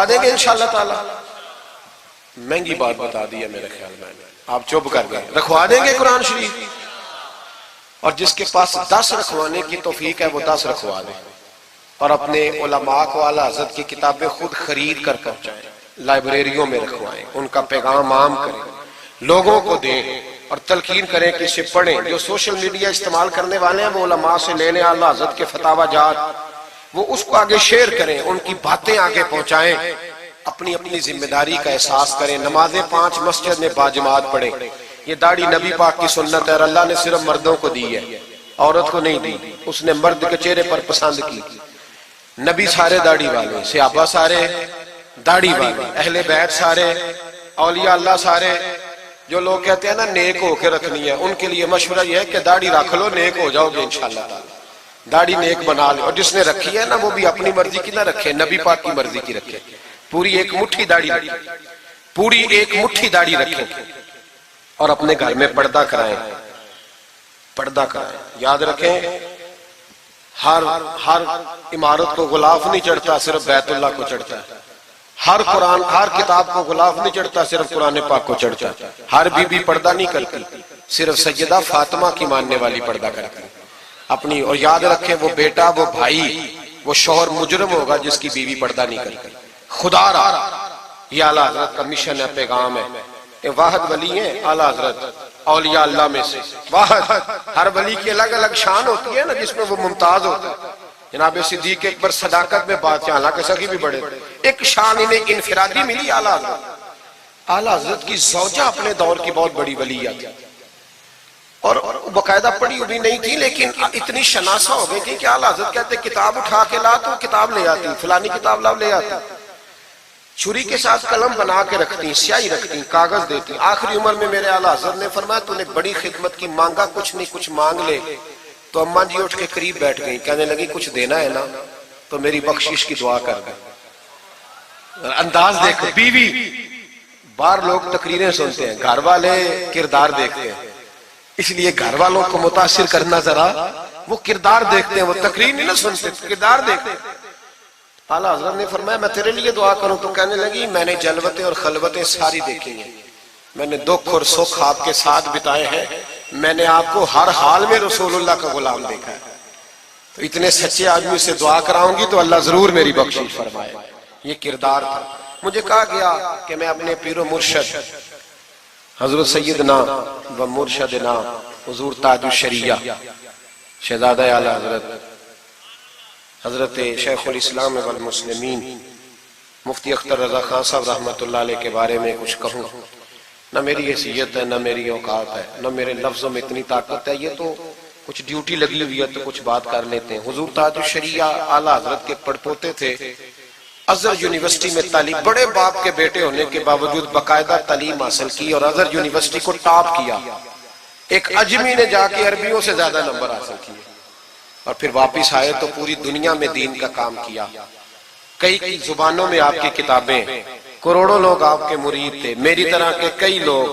دیں گے انشاءاللہ تعالی۔ مہنگی بات بتا دی ہے میرے خیال میں، آپ چپ کر گئے، رکھوا دیں گے قرآن شریف، اور جس کے پاس 10 رکھوانے کی توفیق ہے وہ 10 رکھوا دیں، اور اپنے علماء کو اعلیٰ حضرت کی کتابیں خود خرید کر پہنچائیں، لائبریریوں میں رکھوائیں، ان کا پیغام عام کریں، لوگوں کو دیں اور تلقین کریں کہ اسے پڑھیں۔ جو سوشل میڈیا استعمال کرنے والے ہیں وہ علماء سے لے لیں اعلیٰ حضرت کے فتاوی جات، وہ اس کو آگے شیئر کریں، ان کی باتیں آگے پہنچائیں، اپنی اپنی ذمہ داری کا احساس کریں۔ نمازیں 5 مسجد میں باجماعت پڑھیں، یہ داڑھی نبی پاک کی سنت ہے اور اللہ نے صرف مردوں کو دی ہے، عورت کو نہیں دی، اس نے مرد کے چہرے پر پسند کی۔ نبی سارے داڑھی والے، صحابہ سارے داڑھی والے، اہل بیت سارے، اولیاء اللہ سارے۔ جو لوگ کہتے ہیں نا نیک ہو کے رکھنی ہے، ان کے لیے مشورہ یہ ہے کہ داڑھی رکھ لو، نیک ہو جاؤ گے انشاءاللہ تعالی۔ داڑھی نیک بنا لو، اور جس نے رکھی ہے نا وہ بھی اپنی مرضی کی نہ رکھے، نبی پاک کی مرضی کی رکھے۔ پوری ایک مٹھی داڑھی رکھے، پوری ایک مٹھی داڑھی رکھیں، اور اپنے گھر میں پردہ کرائیں، پردہ کرائیں۔ یاد رکھیں ہر عمارت کو غلاف نہیں چڑھتا، صرف بیت اللہ کو چڑھتا ہے۔ ہر قرآن، ہر کتاب کو غلاف نہیں چڑھتا، صرف قرآن پاک کو چڑھتا ہے۔ ہر بی بی پردہ نہیں کرتی، صرف سیدہ فاطمہ کی ماننے والی پردہ کرتی اپنی۔ اور یاد رکھیں وہ بیٹا، وہ بھائی، وہ شوہر مجرم ہوگا جس کی بیوی پردہ نہیں کرتی۔ خدا را یہ اعلیٰ حضرت کا مشن ہے، پیغام ہے۔ یہ واحد ولی ہیں اعلیٰ حضرت اولیاء اللہ میں سے، واحد۔ ہر ولی کی الگ الگ شان ہوتی ہے نا، جس میں وہ ممتاز ہوتا ہے۔ جناب صدیق اکبر صداقت میں بات، حالانکہ سخی بھی بڑے، ایک شان انہیں انفرادی ملی اعلیٰ حضرت۔ اعلیٰ حضرت کی زوجہ اپنے دور کی بہت بڑی ولیہ تھی، اور باقاعدہ پڑھی ہوئی نہیں تھی، لیکن اتنی شناسہ ہو گئی تھی کہ اعلیٰ حضرت کہتے کتاب اٹھا کے لا تو کتاب لے آتی، فلانی کتاب لاؤ لے آتی۔ چھری کے ساتھ قلم بنا کے رکھتی، سیاہی رکھتی، کاغذ دیتی۔ آخری عمر میں میرے اعلیٰ حضرت نے فرمایا تو نے بڑی خدمت کی، مانگا کچھ نہیں، کچھ مانگ لے۔ تو اماں جی اٹھ کے قریب بیٹھ گئی، کہنے لگی کچھ دینا ہے نا تو میری بخشش کی دعا کر دے۔ انداز دیکھو، بیوی، باہر لوگ تقریریں سنتے ہیں، گھر والے کردار دیکھتے ہیں، اس لیے گھر والوں کو متاثر کرنا ذرا، وہ کردار دیکھتے ہیں، وہ تقریر نہیں نہ سنتے، کردار دیکھتے ہیں۔ اعلیٰ حضرت نے فرمایا میں تیرے لیے دعا کروں؟ تو کہنے لگی میں نے جلوتیں اور خلوتیں ساری دیکھی ہیں، میں نے دکھ اور سکھ آپ کے ساتھ بتائے ہیں، میں نے آپ کو ہر حال میں رسول اللہ کا غلام دیکھا ہے، تو اتنے سچے آدمی سے دعا کراؤں گی تو اللہ ضرور میری بخشش فرمائے۔ یہ کردار تھا۔ مجھے کہا گیا کہ میں اپنے پیر و مرشد حضرت سیدنا و مرشدنا حضور تاج الشریعہ شہزادہ اعلیٰ حضرت شیخ الاسلام والمسلمین مفتی اختر رضا خان صاحب رحمۃ اللہ علیہ کے بارے میں کچھ کہوں۔ نہ میری حیثیت ہے، نہ میری اوقات ہے، نہ میرے لفظوں میں اتنی طاقت ہے، یہ تو کچھ ڈیوٹی لگی ہوئی ہے تو کچھ بات کر لیتے ہیں۔ حضور تاج الشریعہ اعلیٰ حضرت کے پڑپوتے تھے، ازہر یونیورسٹی میں تعلیم، بڑے باپ کے بیٹے ہونے کے باوجود باقاعدہ تعلیم حاصل کی اور ازہر یونیورسٹی کو ٹاپ کیا۔ ایک اجمی نے جا کے عربیوں سے زیادہ نمبر حاصل کیے، اور پھر واپس آئے تو پوری دنیا میں دین کا کام کیا۔ کئی زبانوں میں آپ کی کتابیں، کروڑوں لوگ آپ کے مرید تھے۔ میری طرح کے کئی لوگ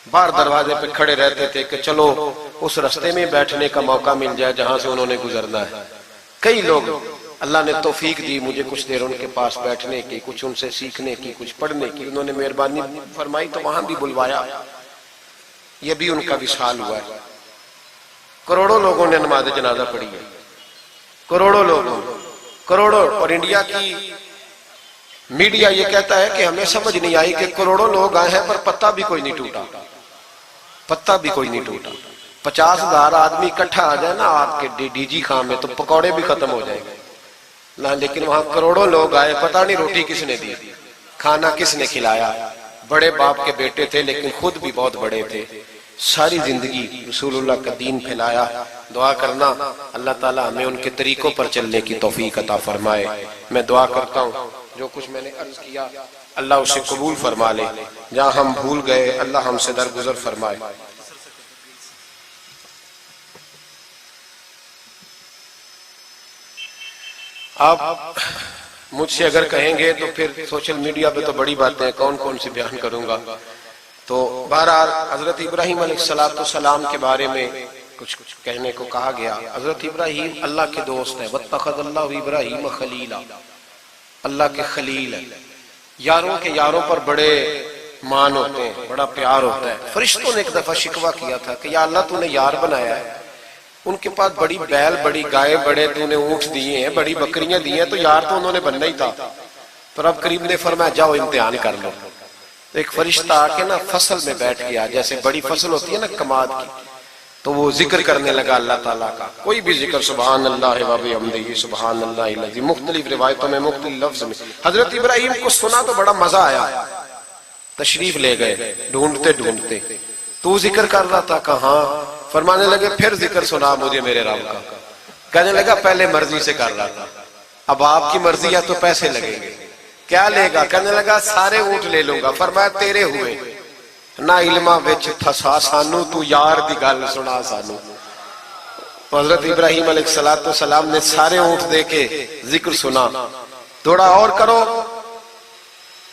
باہر دروازے پہ کھڑے رہتے تھے کہ چلو اس رستے میں بیٹھنے کا موقع مل جائے جہاں سے انہوں نے گزرنا ہے۔ کئی لوگ اللہ نے توفیق دی مجھے کچھ دیر ان کے پاس بیٹھنے کی، کچھ ان سے سیکھنے کی، کچھ پڑھنے کی، انہوں نے مہربانی فرمائی تو وہاں بھی بلوایا۔ یہ بھی ان کا وصال ہوا ہے۔ کروڑوں لوگوں نے نماز جنازہ پڑھی ہے، کروڑوں لوگوں، کروڑوں۔ اور انڈیا کی میڈیا یہ کہتا ہے کہ ہمیں سمجھ نہیں آئی کہ کروڑوں لوگ آئے ہیں پر پتہ بھی کوئی نہیں ٹوٹا، پتہ بھی کوئی نہیں ٹوٹا۔ 50,000 آدمی اکٹھا آ جائے نا آپ کے ڈی جی خان میں تو پکوڑے بھی ختم ہو جائیں گے، لیکن وہاں کروڑوں لوگ آئے، پتہ نہیں روٹی کس نے دی، کھانا کس نے کھلایا۔ بڑے باپ کے بیٹے تھے لیکن خود بھی بہت بڑے تھے، ساری زندگی رسول اللہ کا دین پھیلایا۔ دعا کرنا اللہ تعالیٰ ہمیں ان کے طریقوں پر چلنے کی توفیق عطا فرمائے۔ میں دعا کرتا ہوں جو کچھ میں نے عرض کیا اللہ اسے قبول فرما لے، جہاں ہم بھول گئے اللہ ہم سے درگزر فرمائے۔ آپ مجھ سے اگر کہیں گے تو پھر سوشل میڈیا پہ تو بڑی باتیں کون کون سی بیان کروں گا، تو بہرحال حضرت ابراہیم علیہ السلام کے بارے میں کچھ کہنے کو کہا گیا۔ حضرت ابراہیم اللہ کے دوست ہیں، واتخذ اللہ ابراہیم خلیلا، اللہ کے خلیل ہیں۔ یاروں کے یاروں پر بڑے مان ہوتے ہیں، بڑا پیار ہوتا ہے۔ فرشتوں نے ایک دفعہ شکوہ کیا تھا کہ یا اللہ تو نے یار بنایا ہے، ان کے پاس بڑی بیل، بڑی گائے، بڑے تو نے اونٹ دیے ہیں، بڑی بکریاں دی ہیں، تو یار تو انہوں نے بننا ہی تھا۔ تو رب کریم نے فرمایا جاؤ امتحان کر لو۔ تو ایک فرشتہ آ کے نا فصل میں بیٹھ گیا، جیسے بڑی فصل ہوتی ہے نا کماد کی، تو وہ ذکر کرنے لگا اللہ تعالیٰ کا، کوئی بھی ذکر، سبحان اللہ و بحمدہ سبحان اللہ العظیم، مختلف روایتوں میں مختلف لفظ میں۔ حضرت ابراہیم کو سنا تو بڑا مزہ آیا، تشریف لے گئے ڈھونڈتے ڈھونڈتے، تو ذکر کر رہا تھا؟ کہاں؟ فرمانے لگے پھر ذکر سنا مجھے میرے رب کا. کہنے لگا پہلے مرضی سے کر رہا تھا، اب آپ کی مرضی ہے تو پیسے لگیں گے. کیا لے گا؟ کہنے لگا سارے اونٹ لے لوں گا. فرمایا تیرے ہوئے نہ علمہ وچ تھسا سانو، تو یار دی گل سنا سانو. حضرت ابراہیم علیہ السلام نے سارے اونٹ دے کے ذکر سنا. تھوڑا اور کرو.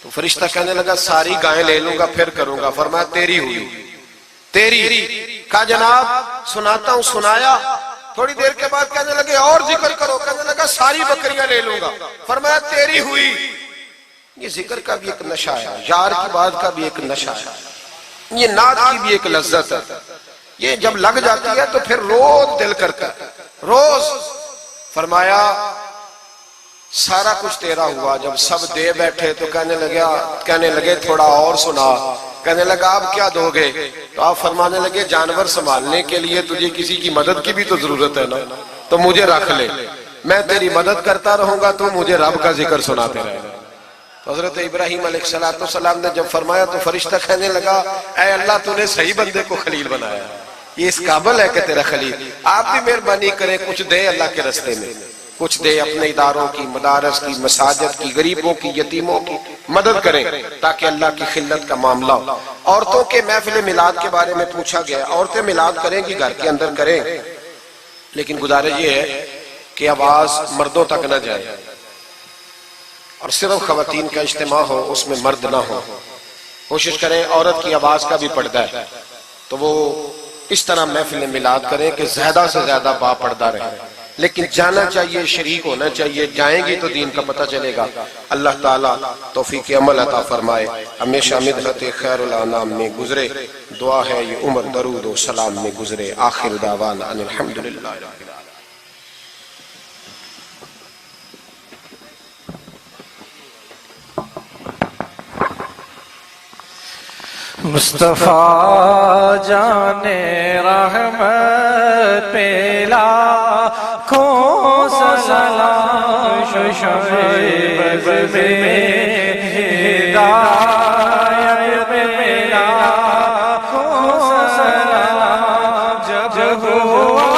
تو فرشتہ کہنے لگا ساری گائیں لے لوں گا پھر کروں گا. فرمایا تیری ہوئی، تیری. کہا جناب سناتا ہوں. سنایا. تھوڑی دیر کے بعد کہنے لگے اور ذکر کرو. کہنے لگا ساری بکریاں لے لوں گا. فرمایا تیری ہوئی. یہ ذکر کا بھی ایک نشہ ہے، یار کی بات کا بھی ایک نشہ ہے، یہ نعت کی بھی ایک لذت ہے. یہ جب لگ جاتی ہے تو پھر روز دل کرتا ہے، روز. فرمایا سارا کچھ تیرا ہوا. جب سب دے بیٹھے تو کہنے لگے تھوڑا اور سنا. کہنے لگا آپ کیا دو گے؟ تو آپ فرمانے لگے جانور سنبھالنے کے لیے تجھے کسی کی مدد کی بھی تو ضرورت ہے نا، تو مجھے رکھ لے، میں تیری مدد کرتا رہوں گا تو مجھے رب کا ذکر سناتے رہے. حضرت ابراہیم علیہ السلام نے جب فرمایا تو فرشتہ کہنے لگا اے اللہ تو نے صحیح بندے کو خلیل بنایا، یہ اس قابل ہے کہ تیرا خلیل. آپ بھی مہربانی کریں کچھ دے اللہ کے رستے میں، کچھ دے اپنے اداروں کی، مدارس کی، مساجد کی، غریبوں کی، یتیموں کی مدد کریں تاکہ اللہ کی خلت کا معاملہ ہو. عورتوں کے محفل میلاد کے بارے میں پوچھا گیا. عورتیں میلاد کریں گی گھر کے اندر کریں، لیکن گزارش یہ ہے کہ آواز مردوں تک نہ جائے اور صرف خواتین کا اجتماع ہو، اس میں مرد نہ ہو. کوشش کریں عورت کی آواز کا بھی پردہ ہے تو وہ اس طرح محفل میلاد کریں کہ زیادہ سے زیادہ با پردہ رہے. لیکن جانا چاہیے، شریک ہونا چاہیے. جائیں گی تو دین کا پتہ چلے گا. اللہ تعالیٰ توفیق عمل عطا فرمائے. ہمیشہ مدحت خیر الانام میں گزرے. دعا ہے یہ عمر درود و سلام میں گزرے. آخر دعوانا ان الحمدللہ. مصطفیٰ جان رحمت پہ لاکھوں سلام، شعیب میں ہدایت پہ لاکھوں سلام. جب ہوا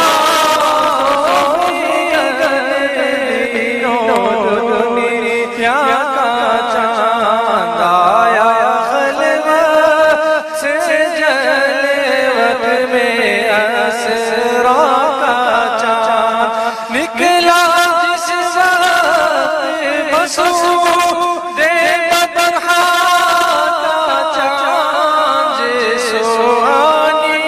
دنیا کا چاند آیا نکلا جس ساتھ مسعود بدرہا کا چاند، سوانی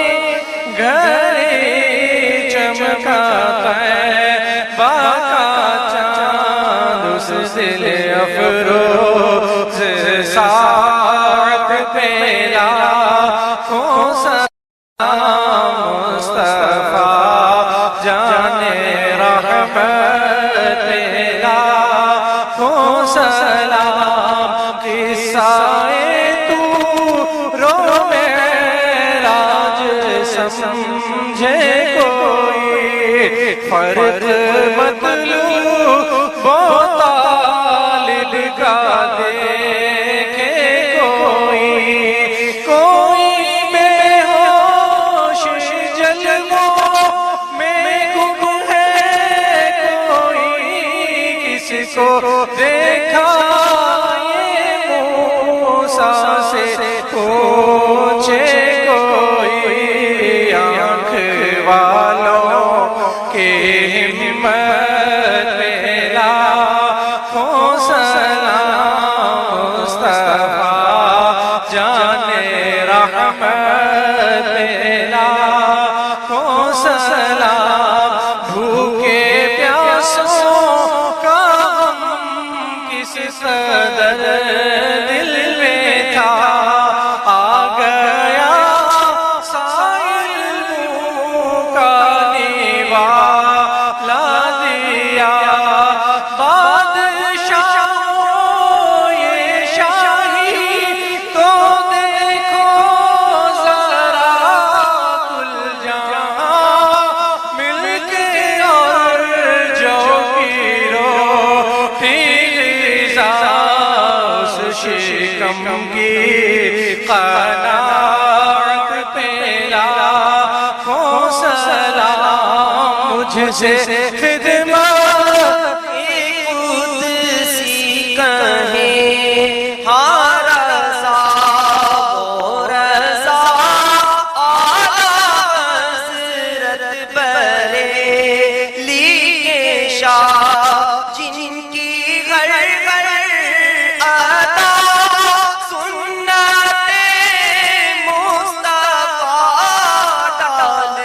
گھڑی چمکا طیبہ کا چاند، اس دل افروز ساعت پہ لاکھوں سلام. مصطفیٰ جان رحمت پہ لاکھوں سلام. قصہ طور و معراج سمجھے کوئی، فرق مطلوب و طالب کا دیکھے کوئی. کوئی بے ہوش جلووں میں گم ہے، کوئی کس کو دیکھا یہ موسیٰ سے پوچھے کوئی. آنکھ والوں کے ہمت پہ لاکھوں سلام. مصطفیٰ جان رحمت پہ لاکھوں سلام. بھوکے پیاسوں کا غم کس قدر دل میں تھا، آ گیا سائل کا نیوالا دیا. بادشاہوں یہ شاہی تو دیکھو ذرا، کل جہاں مل کے اور جو پیرو غذا، اس شکم کی قناعت پہ سلام مجھ سے خدمت قدسی کہیں ہاں رضا و رضا اعلیٰ حضرت بریلی کے شاہ جن کی غر غر عطا سنت مصطفیٰ ڈال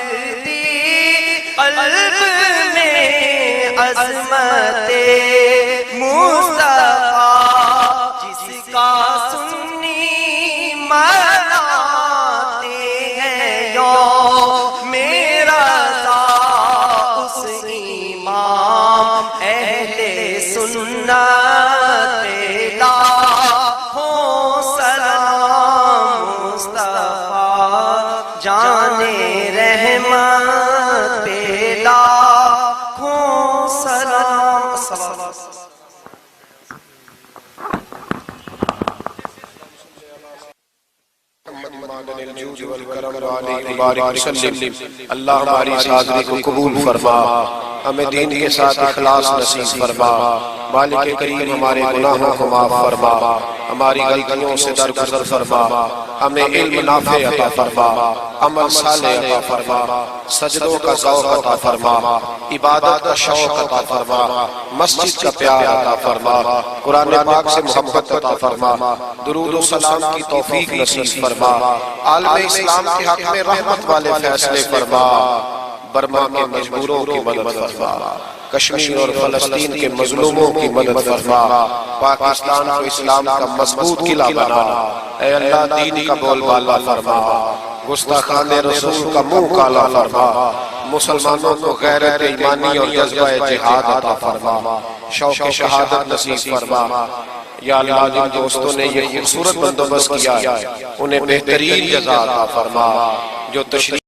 دی قلب میں عظمت مصطفیٰ جس کا سنی مناتے ہیں یوم رضا اس امام اہل سنت لاکھوں سلام مصطفیٰ جانے رحمت لاکھوں سلام اللہ ہماری اس حاضری کو قبول فرما، ہمیں دین کے ساتھ اخلاص نصیب فرما، مالک کریم ہمارے گناہوں کو معاف فرما، ہماری غلطیوں سے درگزر فرما، ہمیں علم نافع عطا فرما، عمل صالح عطا فرما، سجدوں کا ذوق عطا فرما، عبادت کا شوق عطا فرما، مسجد کا پیار عطا فرما، قرآن پاک سے محبت عطا فرما، درود و سلام کی توفیق نصیب فرما، عالم اسلام کے حق میں رحمت والے فیصلے فرما، برما کے مجبوروں کی مدد فرما، کشمیر اور فلسطین کے مظلوموں کی مدد فرما، پاکستان کو اسلام کا مضبوط قلعہ بنا، اے اللہ دین کا بول بالا فرما، گستاخان رسول کا منہ کالا فرما، مسلمانوں کو غیرت ایمانی اور جذبہ جہاد عطا فرما، شوق شہادت نصیب فرما۔ یا اللہ جن دوستوں نے یہ خوبصورت بندوبست کیا ہے انہیں بہترین جزا عطا فرما، جو تشریف